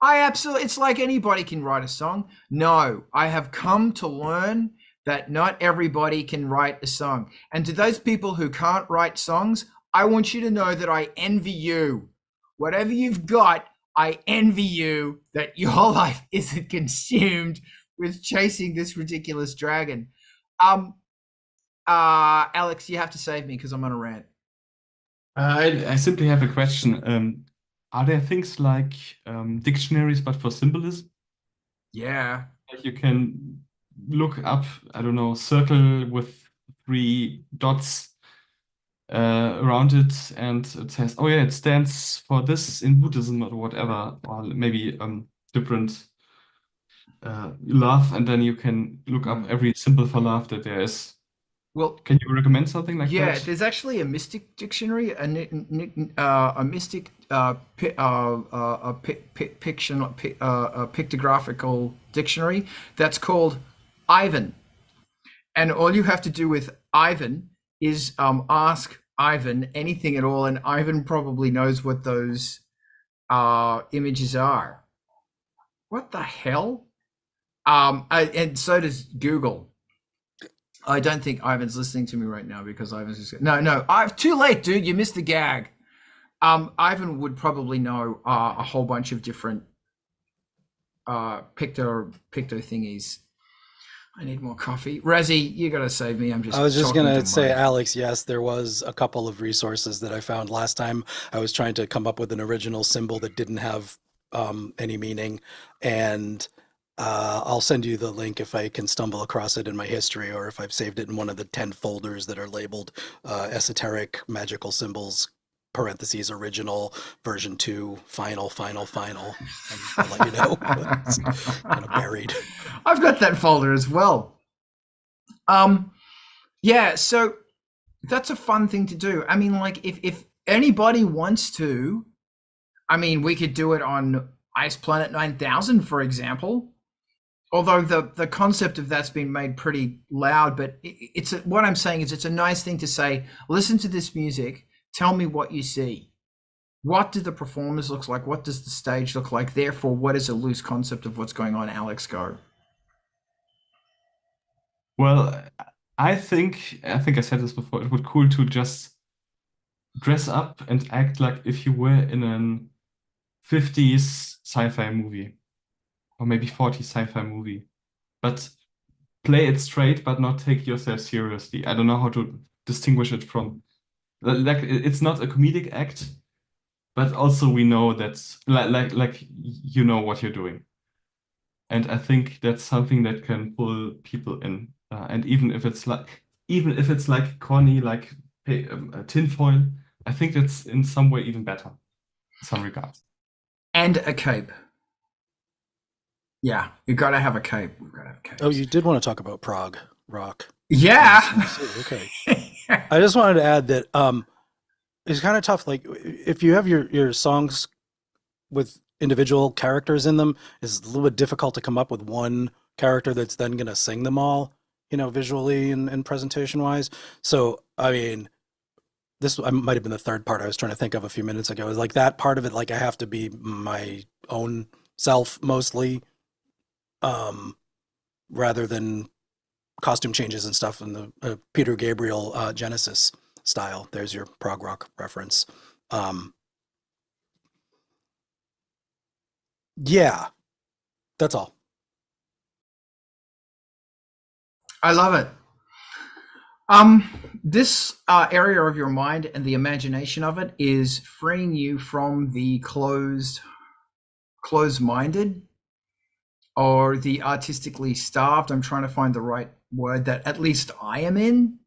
It's like anybody can write a song. No, I have come to learn that not everybody can write a song. And to those people who can't write songs, I want you to know that I envy you. Whatever you've got, I envy you that your life isn't consumed with chasing this ridiculous dragon. Alex, you have to save me because I'm on a rant. I simply have a question. Are there things like dictionaries, but for symbolism? Yeah. Like you can look up, I don't know, circle with 3 dots around it, and it says, oh yeah, it stands for this in Buddhism or whatever, or maybe different love, and then you can look up every symbol for love that there is. Well, can you recommend something like that? Yeah, there's actually a mystic dictionary, a mystic pictographical dictionary that's called Ivan, and all you have to do with Ivan is ask Ivan anything at all, and Ivan probably knows what those images are. What the hell? And so does Google. I don't think Ivan's listening to me right now because Ivan's just no. I've too late, dude. You missed the gag. Ivan would probably know a whole bunch of different picto thingies. I need more coffee. Razzie, you gotta save me. I was just gonna say, Alex, yes, there was a couple of resources that I found last time. I was trying to come up with an original symbol that didn't have any meaning, and I'll send you the link if I can stumble across it in my history, or if I've saved it in one of the 10 folders that are labeled esoteric magical symbols, parentheses, original, version 2, final. And I'll let you know. It's kind of buried. I've got that folder as well. Yeah, so that's a fun thing to do. I mean, like, if anybody wants to, I mean, we could do it on Ice Planet 9000, for example. Although the concept of that's been made pretty loud, but what I'm saying is it's a nice thing to say, listen to this music, tell me what you see. What do the performers look like? What does the stage look like? Therefore, what is a loose concept of what's going on? Alex, go. Well, I think I said this before, it would be cool to just dress up and act like if you were in an 50s sci-fi movie. Or maybe 40 sci-fi movie, but play it straight, but not take yourself seriously. I don't know how to distinguish it from, like, it's not a comedic act, but also we know that, like you know what you're doing, and I think that's something that can pull people in, and even if it's like corny, like tinfoil, I think that's in some way even better, in some regards. And a cape. Yeah, you gotta have a cape. We've gotta have a cape. Oh, you did want to talk about prog rock. Yeah. Okay. I just wanted to add that it's kind of tough. Like, if you have your songs with individual characters in them, it's a little bit difficult to come up with one character that's then going to sing them all, visually and presentation wise. So, I mean, this might have been the third part I was trying to think of a few minutes ago. Is like that part of it, like I have to be my own self mostly, rather than costume changes and stuff in the Peter Gabriel Genesis style. There's your prog rock reference. Yeah, that's all. I love it. This area of your mind and the imagination of it is freeing you from the closed-minded or the artistically starved. I'm trying to find the right word that at least I am in,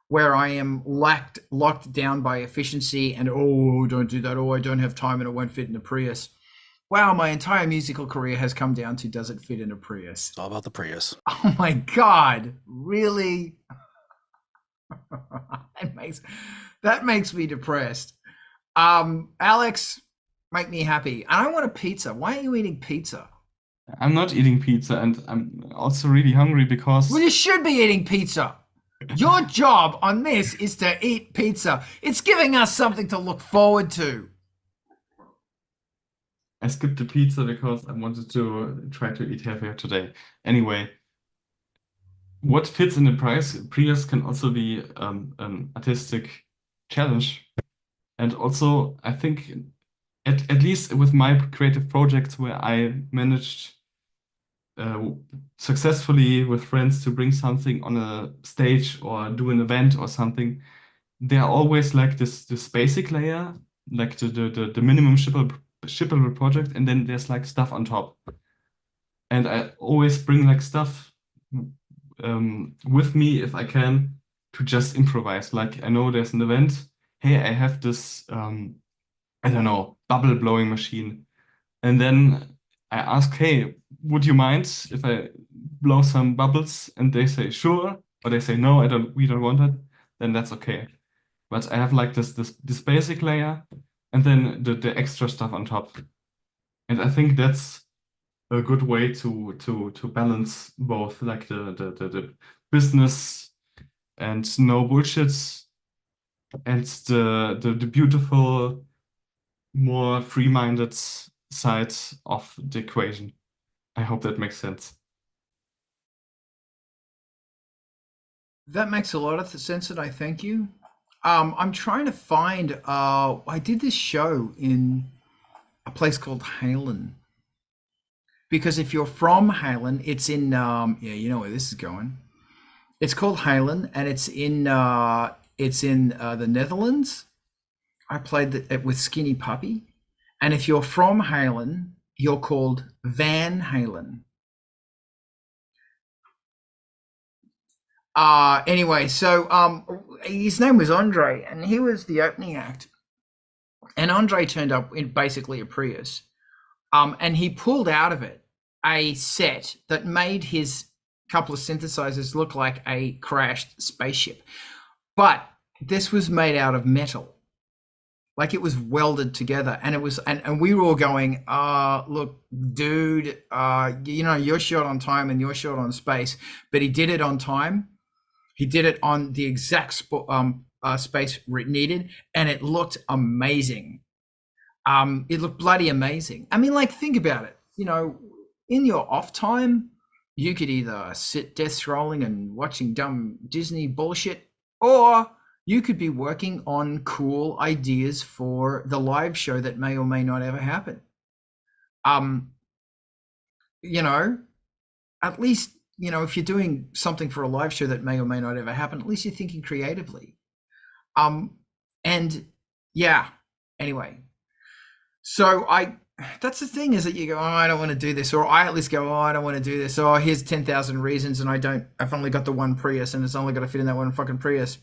where I am locked down by efficiency and, oh, don't do that. Oh, I don't have time and it won't fit in a Prius. Wow, my entire musical career has come down to, does it fit in a Prius? It's all about the Prius. Oh my God, really? that makes me depressed. Alex, make me happy. And I want a pizza. Why are you eating pizza? I'm not eating pizza, and I'm also really hungry because Well, you should be eating pizza. Your job on this is to eat pizza. It's giving us something to look forward to. I skipped the pizza because I wanted to try to eat healthier today. Anyway, what fits in the Prius can also be an artistic challenge. And also, I think, at least with my creative projects where I managed successfully with friends to bring something on a stage or do an event or something, there are always like this basic layer, like the minimum shippable project, and then there's like stuff on top. And I always bring like stuff with me if I can to just improvise. Like I know there's an event. Hey, I have this I don't know, bubble blowing machine. And then I ask, hey, would you mind if I blow some bubbles? And they say sure, or they say no, we don't want it. Then that's okay. But I have like this basic layer, and then the extra stuff on top. And I think that's a good way to balance both, like the business and no bullshit, and the beautiful, more free-minded side of the equation. I hope that makes sense. That makes a lot of sense, and I thank you. I'm trying to find, I did this show in a place called Halen. Because if you're from Halen, it's in, yeah, you know where this is going. It's called Halen, and it's in the Netherlands. I played it with Skinny Puppy. And if you're from Halen, you're called Van Halen. Anyway, so his name was Andre, and he was the opening act. And Andre turned up in basically a Prius. And he pulled out of it a set that made his couple of synthesizers look like a crashed spaceship. But this was made out of metal. Like it was welded together, and it was, and we were all going, look, dude, you know, you're short on time and you're short on space, but he did it on time. He did it on the exact space needed, and it looked amazing. It looked bloody amazing. I mean, like, think about it. You know, in your off time, you could either sit death scrolling and watching dumb Disney bullshit, or you could be working on cool ideas for the live show that may or may not ever happen. You know, at least, you know, if you're doing something for a live show that may or may not ever happen, at least you're thinking creatively. And yeah, anyway. So that's the thing, is that you go, oh, I don't want to do this. Or I at least go, oh, I don't want to do this. Oh, here's 10,000 reasons. And I've only got the one Prius, and it's only got to fit in that one fucking Prius.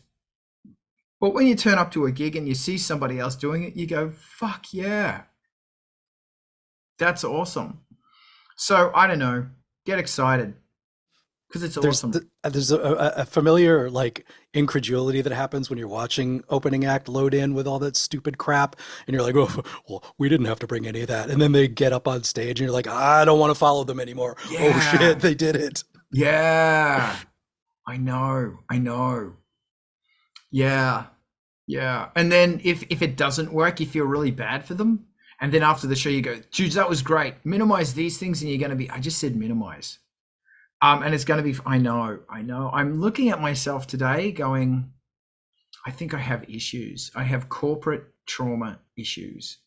But when you turn up to a gig and you see somebody else doing it, you go, fuck yeah. That's awesome. So I don't know, get excited, because it's awesome. There's a familiar like incredulity that happens when you're watching opening act load in with all that stupid crap, and you're like, oh, well, we didn't have to bring any of that. And then they get up on stage and you're like, I don't want to follow them anymore. Yeah. Oh shit, they did it. Yeah, I know. Yeah. And then if it doesn't work, you feel really bad for them. And then after the show, you go, dudes, that was great. Minimize these things, and you're going to be, I just said minimize. And it's going to be, I know. I'm looking at myself today going, I think I have issues. I have corporate trauma issues.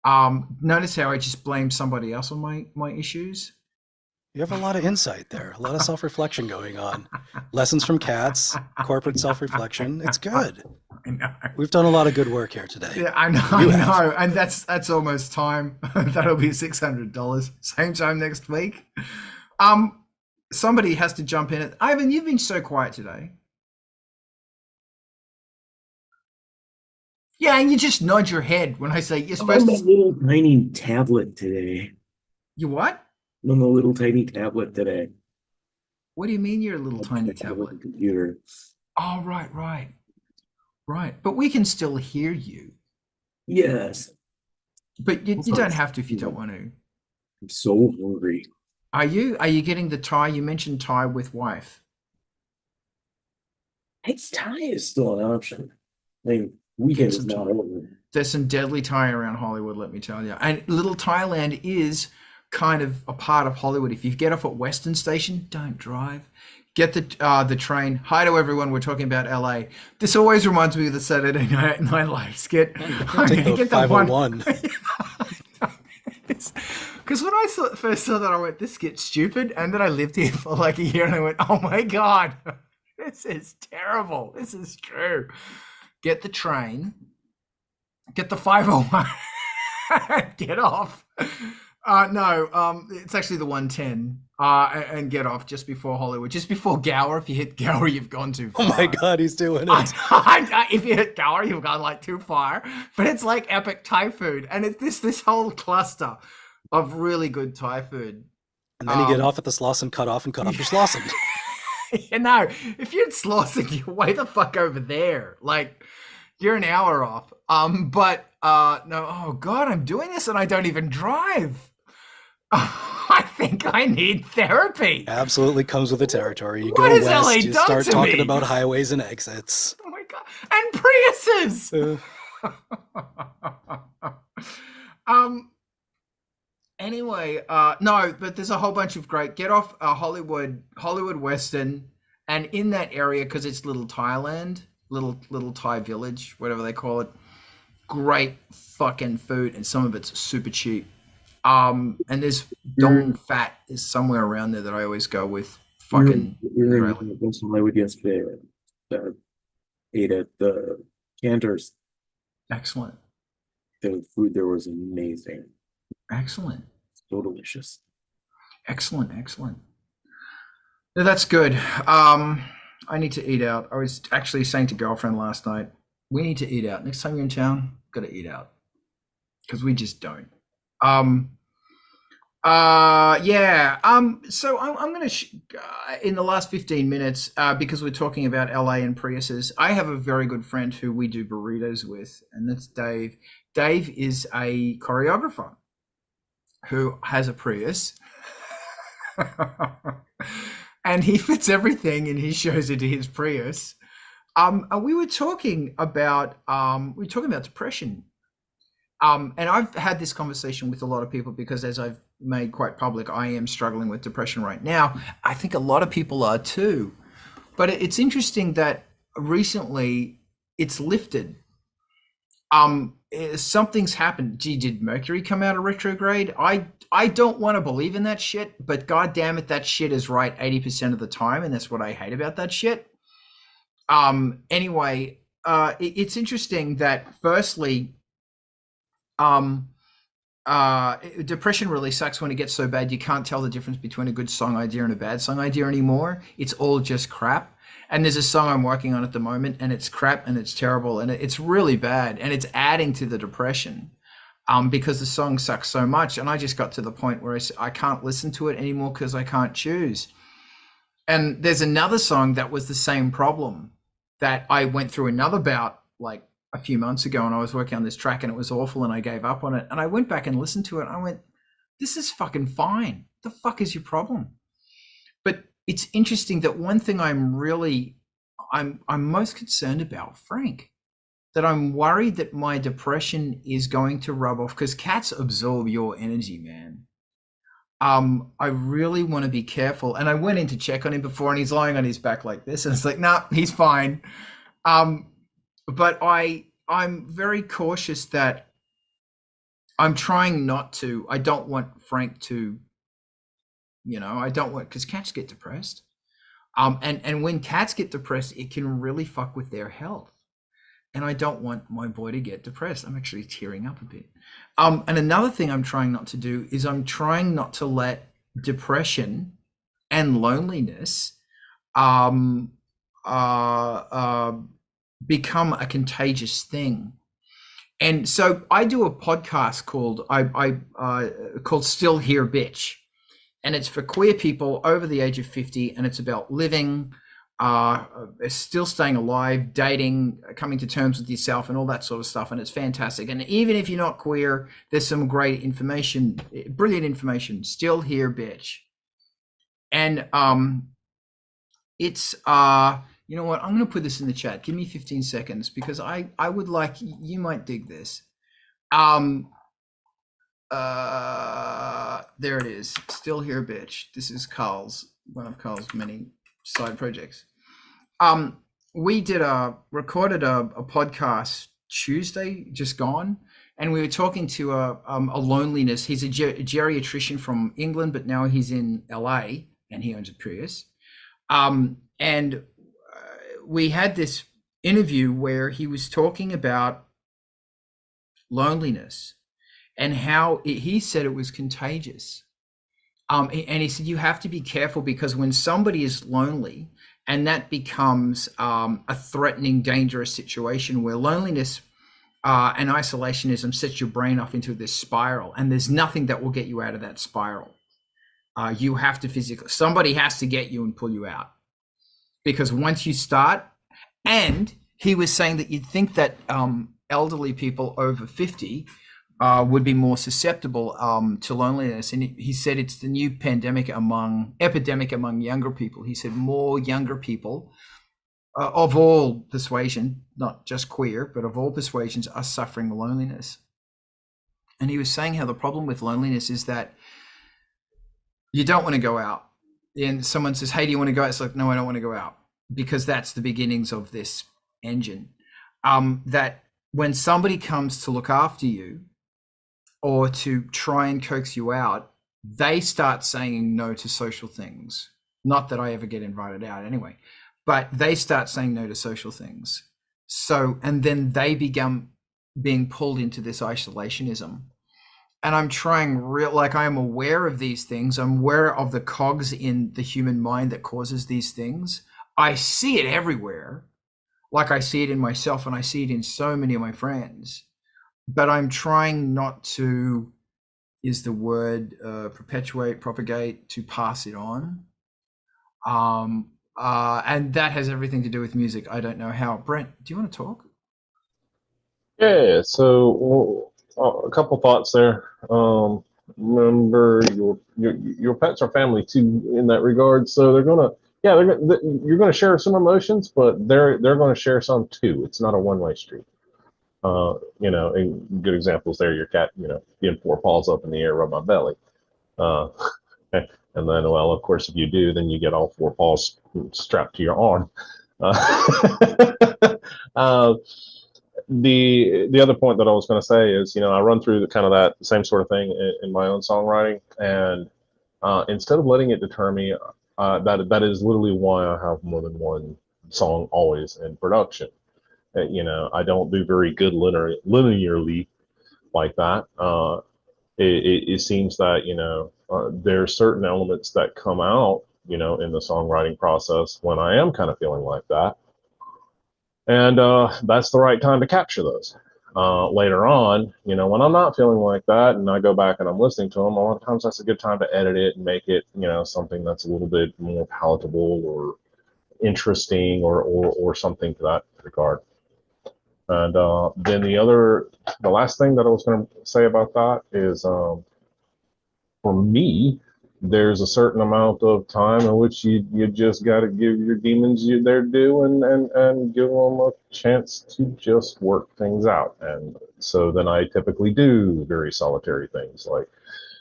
Notice how I just blame somebody else on my issues. You have a lot of insight there, a lot of self-reflection going on. Lessons from cats, corporate self-reflection. It's good. I know. We've done a lot of good work here today. Yeah, I know. You I have. know, and that's almost time. That'll be $600. Same time next week. Somebody has to jump in. Ivan, you've been so quiet today. Yeah, and you just nod your head when I say you're I'm on supposed my to. little tiny tablet today. You what? I'm on the little tiny tablet today. What do you mean you're a little tiny I have a tablet? computer. Oh, right. But we can still hear you. Yes. But you don't have to if you don't want to. I'm so hungry. Are you getting the tie? You mentioned tie with wife. Hey, Thai is still an option. I mean, weekend Get is some not Thai. over. There's some deadly Thai around Hollywood, let me tell you. And Little Thailand is kind of a part of Hollywood. If you get off at Western Station, don't drive. Get the train. Hi to everyone. We're talking about LA. This always reminds me of the Saturday Night Live skit. Take the 501. Because when I first saw that, I went, this skit's stupid. And then I lived here for like a year and I went, oh my God, this is terrible. This is true. Get the train. Get the 501. Get off. No, it's actually the 110. And get off just before Hollywood, just before Gower. If you hit Gower, you've gone too far. Oh my God, he's doing it. If you hit Gower, you've gone like too far. But it's like epic Thai food, and it's this whole cluster of really good Thai food. And then you get off at the Slauson cutoff and cut off your Slauson. You know, if you're in Slauson, you're way the fuck over there. Like, you're an hour off. But no, oh God, I'm doing this and I don't even drive. I think I need therapy. Absolutely comes with the territory. You What go has west, LA you done start to talking me? about highways and exits. Oh my God. And Priuses. Anyway, no, but there's a whole bunch of great get off Hollywood Western, and in that area, because it's little Thailand, little Thai village, whatever they call it. Great fucking food, and some of it's super cheap. And there's Dong Fat is somewhere around there that I always go with. Fucking We're in West Hollywood yesterday. Ate at the Cantors. excellent. The food there was amazing. Excellent. So delicious. Excellent. No, that's good. I need to eat out. I was actually saying to girlfriend last night, we need to eat out. Next time you're in town, gotta eat out. Because we just don't. Yeah. So I'm gonna in the last 15 minutes, because we're talking about LA and Priuses, I have a very good friend who we do burritos with, and that's Dave. Dave is a choreographer who has a Prius. And he fits everything and he shows it to his Prius. And we were talking about depression. And I've had this conversation with a lot of people because, as I've made quite public, I am struggling with depression right now. I think a lot of people are too. But it's interesting that recently it's lifted. Something's happened. Gee, did Mercury come out of retrograde? I don't want to believe in that shit, but God damn it, that shit is right 80% of the time, and that's what I hate about that shit. Anyway, it's interesting that firstly, depression really sucks when it gets so bad you can't tell the difference between a good song idea and a bad song idea anymore. It's all just crap. And there's a song I'm working on at the moment, and it's crap and it's terrible and it's really bad, and it's adding to the depression because the song sucks so much. And I just got to the point where I can't listen to it anymore because I can't choose. And there's another song that was the same problem that I went through another bout like a few months ago, and I was working on this track and it was awful and I gave up on it. And I went back and listened to it and I went, this is fucking fine. The fuck is your problem? But it's interesting that one thing I'm most concerned about, Frank, that I'm worried that my depression is going to rub off, because cats absorb your energy, man. I really want to be careful. And I went in to check on him before and he's lying on his back like this. And it's like, nah, he's fine. but I'm very cautious that I'm trying not to. I don't want Frank to, I don't want, because cats get depressed. And when cats get depressed, it can really fuck with their health. And I don't want my boy to get depressed. I'm actually tearing up a bit. And another thing I'm trying not to do is I'm trying not to let depression and loneliness become a contagious thing. And so I do a podcast called Still Here Bitch, and it's for queer people over the age of 50, and it's about living, still staying alive, dating, coming to terms with yourself, and all that sort of stuff. And it's fantastic. And even if you're not queer, there's some great information, brilliant information. Still Here Bitch. And it's you know what? I'm going to put this in the chat. Give me 15 seconds because I would like, you might dig this. There it is. Still Here Bitch. This is one of Carl's many side projects. We recorded a podcast Tuesday, just gone, and we were talking to a loneliness. He's a geriatrician from England, but now he's in LA and he owns a Prius. And we had this interview where he was talking about loneliness and how he said it was contagious. And he said, you have to be careful because when somebody is lonely and that becomes a threatening, dangerous situation where loneliness and isolationism sets your brain off into this spiral, and there's nothing that will get you out of that spiral. You have to somebody has to get you and pull you out. Because once you start, and he was saying that you'd think that elderly people over 50 would be more susceptible to loneliness. And he said it's the new epidemic among younger people. He said more younger people of all persuasion, not just queer, but of all persuasions, are suffering loneliness. And he was saying how the problem with loneliness is that you don't want to go out. And someone says, hey, do you want to go out? It's like, no, I don't want to go out, because that's the beginnings of this engine. That when somebody comes to look after you or to try and coax you out, they start saying no to social things. Not that I ever get invited out anyway, but they start saying no to social things. So, and then they become being pulled into this isolationism. And I'm trying I am aware of these things. I'm aware of the cogs in the human mind that causes these things. I see it everywhere. Like I see it in myself and I see it in so many of my friends. But I'm trying not to, is the word propagate, to pass it on. And that has everything to do with music. I don't know how. Brent, do you want to talk? Yeah, so a couple thoughts there. Remember, your pets are family too in that regard, so you're gonna share some emotions, but they're gonna share some too. It's not a one-way street. And good examples there. Your cat, being four paws up in the air, rub my belly. And then, well, of course, if you do, then you get all four paws strapped to your arm. The other point that I was going to say is, I run through the kind of that same sort of thing in my own songwriting, and instead of letting it deter me, that is literally why I have more than one song always in production. I don't do very good linearly like that. It seems that there are certain elements that come out in the songwriting process when I am kind of feeling like that. And that's the right time to capture those. Later on, when I'm not feeling like that and I go back and I'm listening to them, a lot of times that's a good time to edit it and make it, something that's a little bit more palatable or interesting or something to that regard. And then the last thing that I was going to say about that is, for me, there's a certain amount of time in which you just got to give your demons their due and give them a chance to just work things out. And so then I typically do very solitary things like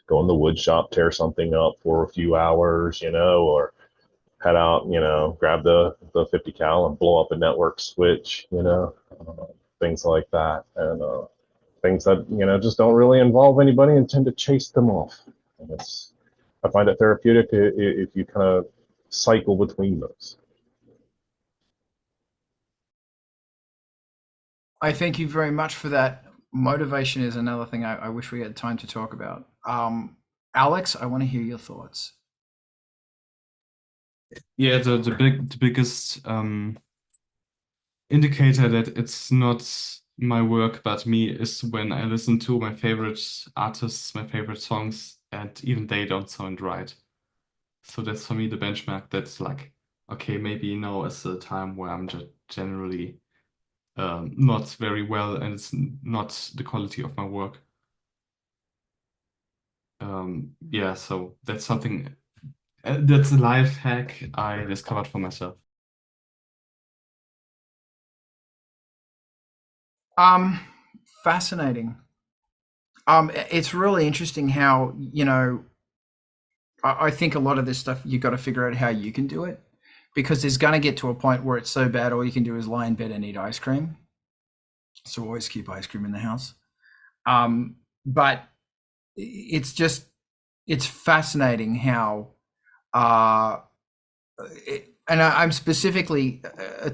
go in the wood shop, tear something up for a few hours, or head out, grab the 50 cal and blow up a network switch, things like that, and things that just don't really involve anybody and tend to chase them off. And I find it therapeutic if you kind of cycle between those. I thank you very much for that. Motivation is another thing I wish we had time to talk about. Alex, I want to hear your thoughts. Yeah, the biggest indicator that it's not my work but me is when I listen to my favorite artists, my favorite songs, and even they don't sound right. So that's for me the benchmark. That's like, okay, maybe now is the time where I'm just generally not very well, and it's not the quality of my work. Yeah, so that's something. That's a life hack I discovered for myself. Fascinating. It's really interesting how, I think a lot of this stuff, you got to figure out how you can do it, because there's going to get to a point where it's so bad all you can do is lie in bed and eat ice cream. So always keep ice cream in the house. But it's fascinating how, and I'm specifically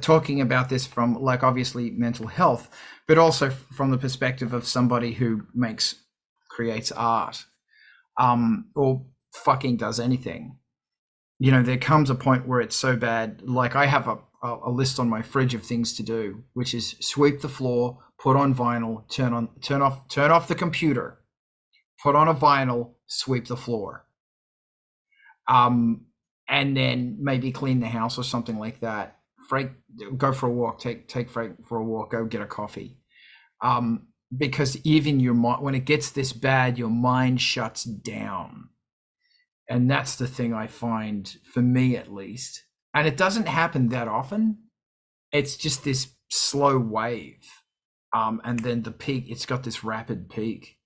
talking about this from, like, obviously mental health, but also from the perspective of somebody who creates art, or fucking does anything. There comes a point where it's so bad. Like, I have a list on my fridge of things to do, which is sweep the floor, put on vinyl, turn off the computer, put on a vinyl, sweep the floor. And then maybe clean the house or something like that. Frank, go for a walk. Take Frank for a walk. Go get a coffee. Because even your mind, when it gets this bad, your mind shuts down, and that's the thing I find, for me at least. And it doesn't happen that often. It's just this slow wave, and then the peak. It's got this rapid peak.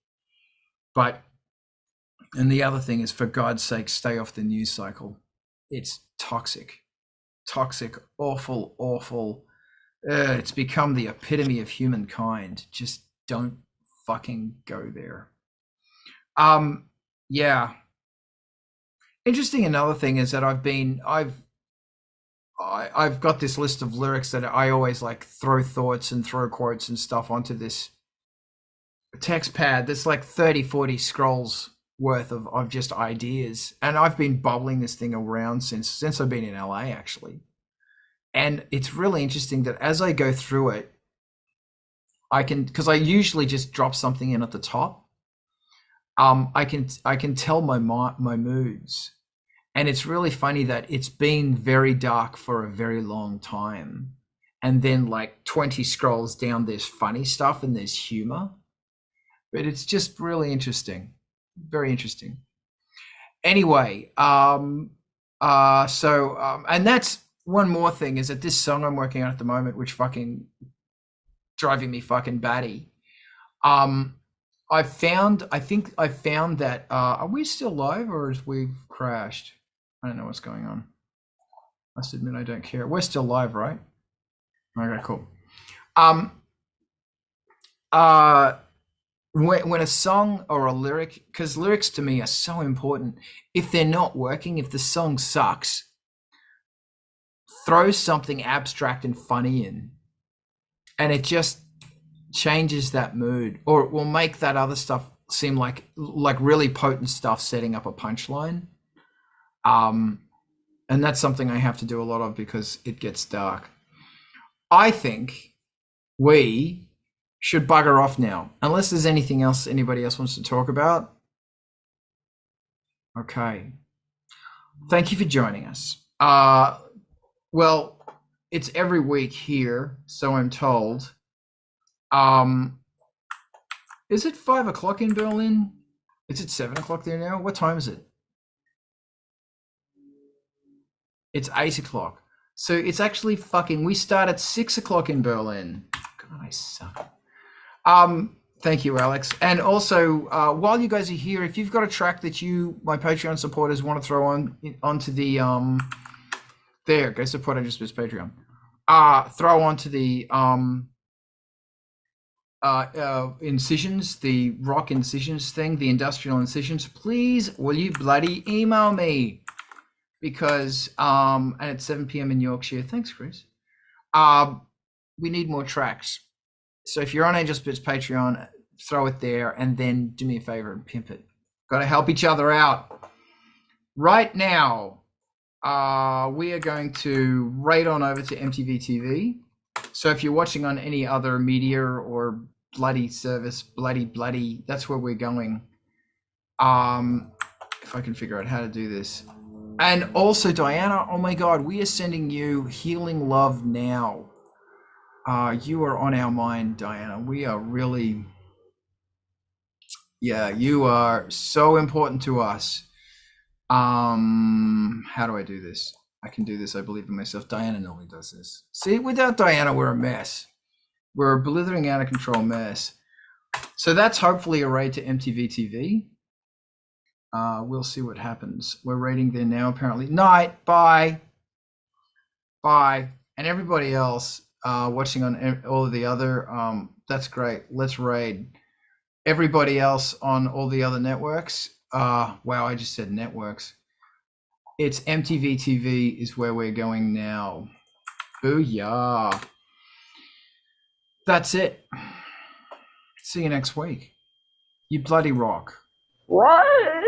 And the other thing is, for God's sake, stay off the news cycle. It's toxic, awful. It's become the epitome of humankind. Just don't fucking go there. Yeah. Interesting. Another thing is that I've got this list of lyrics that I always like throw thoughts and throw quotes and stuff onto this text pad. There's like 30, 40 scrolls worth of just ideas, and I've been bubbling this thing around since I've been in LA, actually. And it's really interesting that as I go through it, because I usually just drop something in at the top, I can tell my moods. And it's really funny that it's been very dark for a very long time, and then like 20 scrolls down there's funny stuff and there's humor. But it's just really interesting. Very interesting. Anyway, and that's one more thing, is that this song I'm working on at the moment, which fucking driving me fucking batty. I think I found that, are we still live or is we've crashed? I don't know what's going on. I must admit, I don't care. We're still live, right? Okay, cool. When a song or a lyric, because lyrics to me are so important, if they're not working, if the song sucks, throw something abstract and funny in, and it just changes that mood, or it will make that other stuff seem like really potent stuff setting up a punchline. And that's something I have to do a lot of because it gets dark. I think we should bugger off now, unless there's anything else anybody else wants to talk about. Okay. Thank you for joining us. Well, it's every week here, so I'm told. Is it 5 o'clock in Berlin? Is it 7 o'clock there now? What time is it? It's 8 o'clock. So it's actually we start at 6 o'clock in Berlin. God, I suck. Thank you, Alex. And also, while you guys are here, if you've got a track that my Patreon supporters want to throw onto the There, go support Angelspit's Patreon. Throw onto the incisions, the rock incisions thing, the industrial incisions. Please, will you bloody email me? Because and it's 7 p.m. in Yorkshire. Thanks, Chris. We need more tracks. So if you're on Angelspit's Patreon, throw it there, and then do me a favor and pimp it. Got to help each other out. Right now, we are going to raid on over to MTV TV. So if you're watching on any other media or bloody service, bloody, that's where we're going. If I can figure out how to do this. And also, Diana, oh my God, we are sending you healing love now. You are on our mind, Diana. We are really, yeah, you are so important to us. How do I do this? I can do this. I believe in myself. Diana normally does this. See, without Diana, we're a mess. We're a blithering out of control mess. So that's hopefully a raid to MTV TV. We'll see what happens. We're raiding there now, apparently. Night. Bye. Bye. And everybody else watching on all of the other, that's great. Let's raid. Everybody else on all the other networks. Wow, I just said networks. It's MTV TV is where we're going now. Booyah. That's it. See you next week. You bloody rock. Right.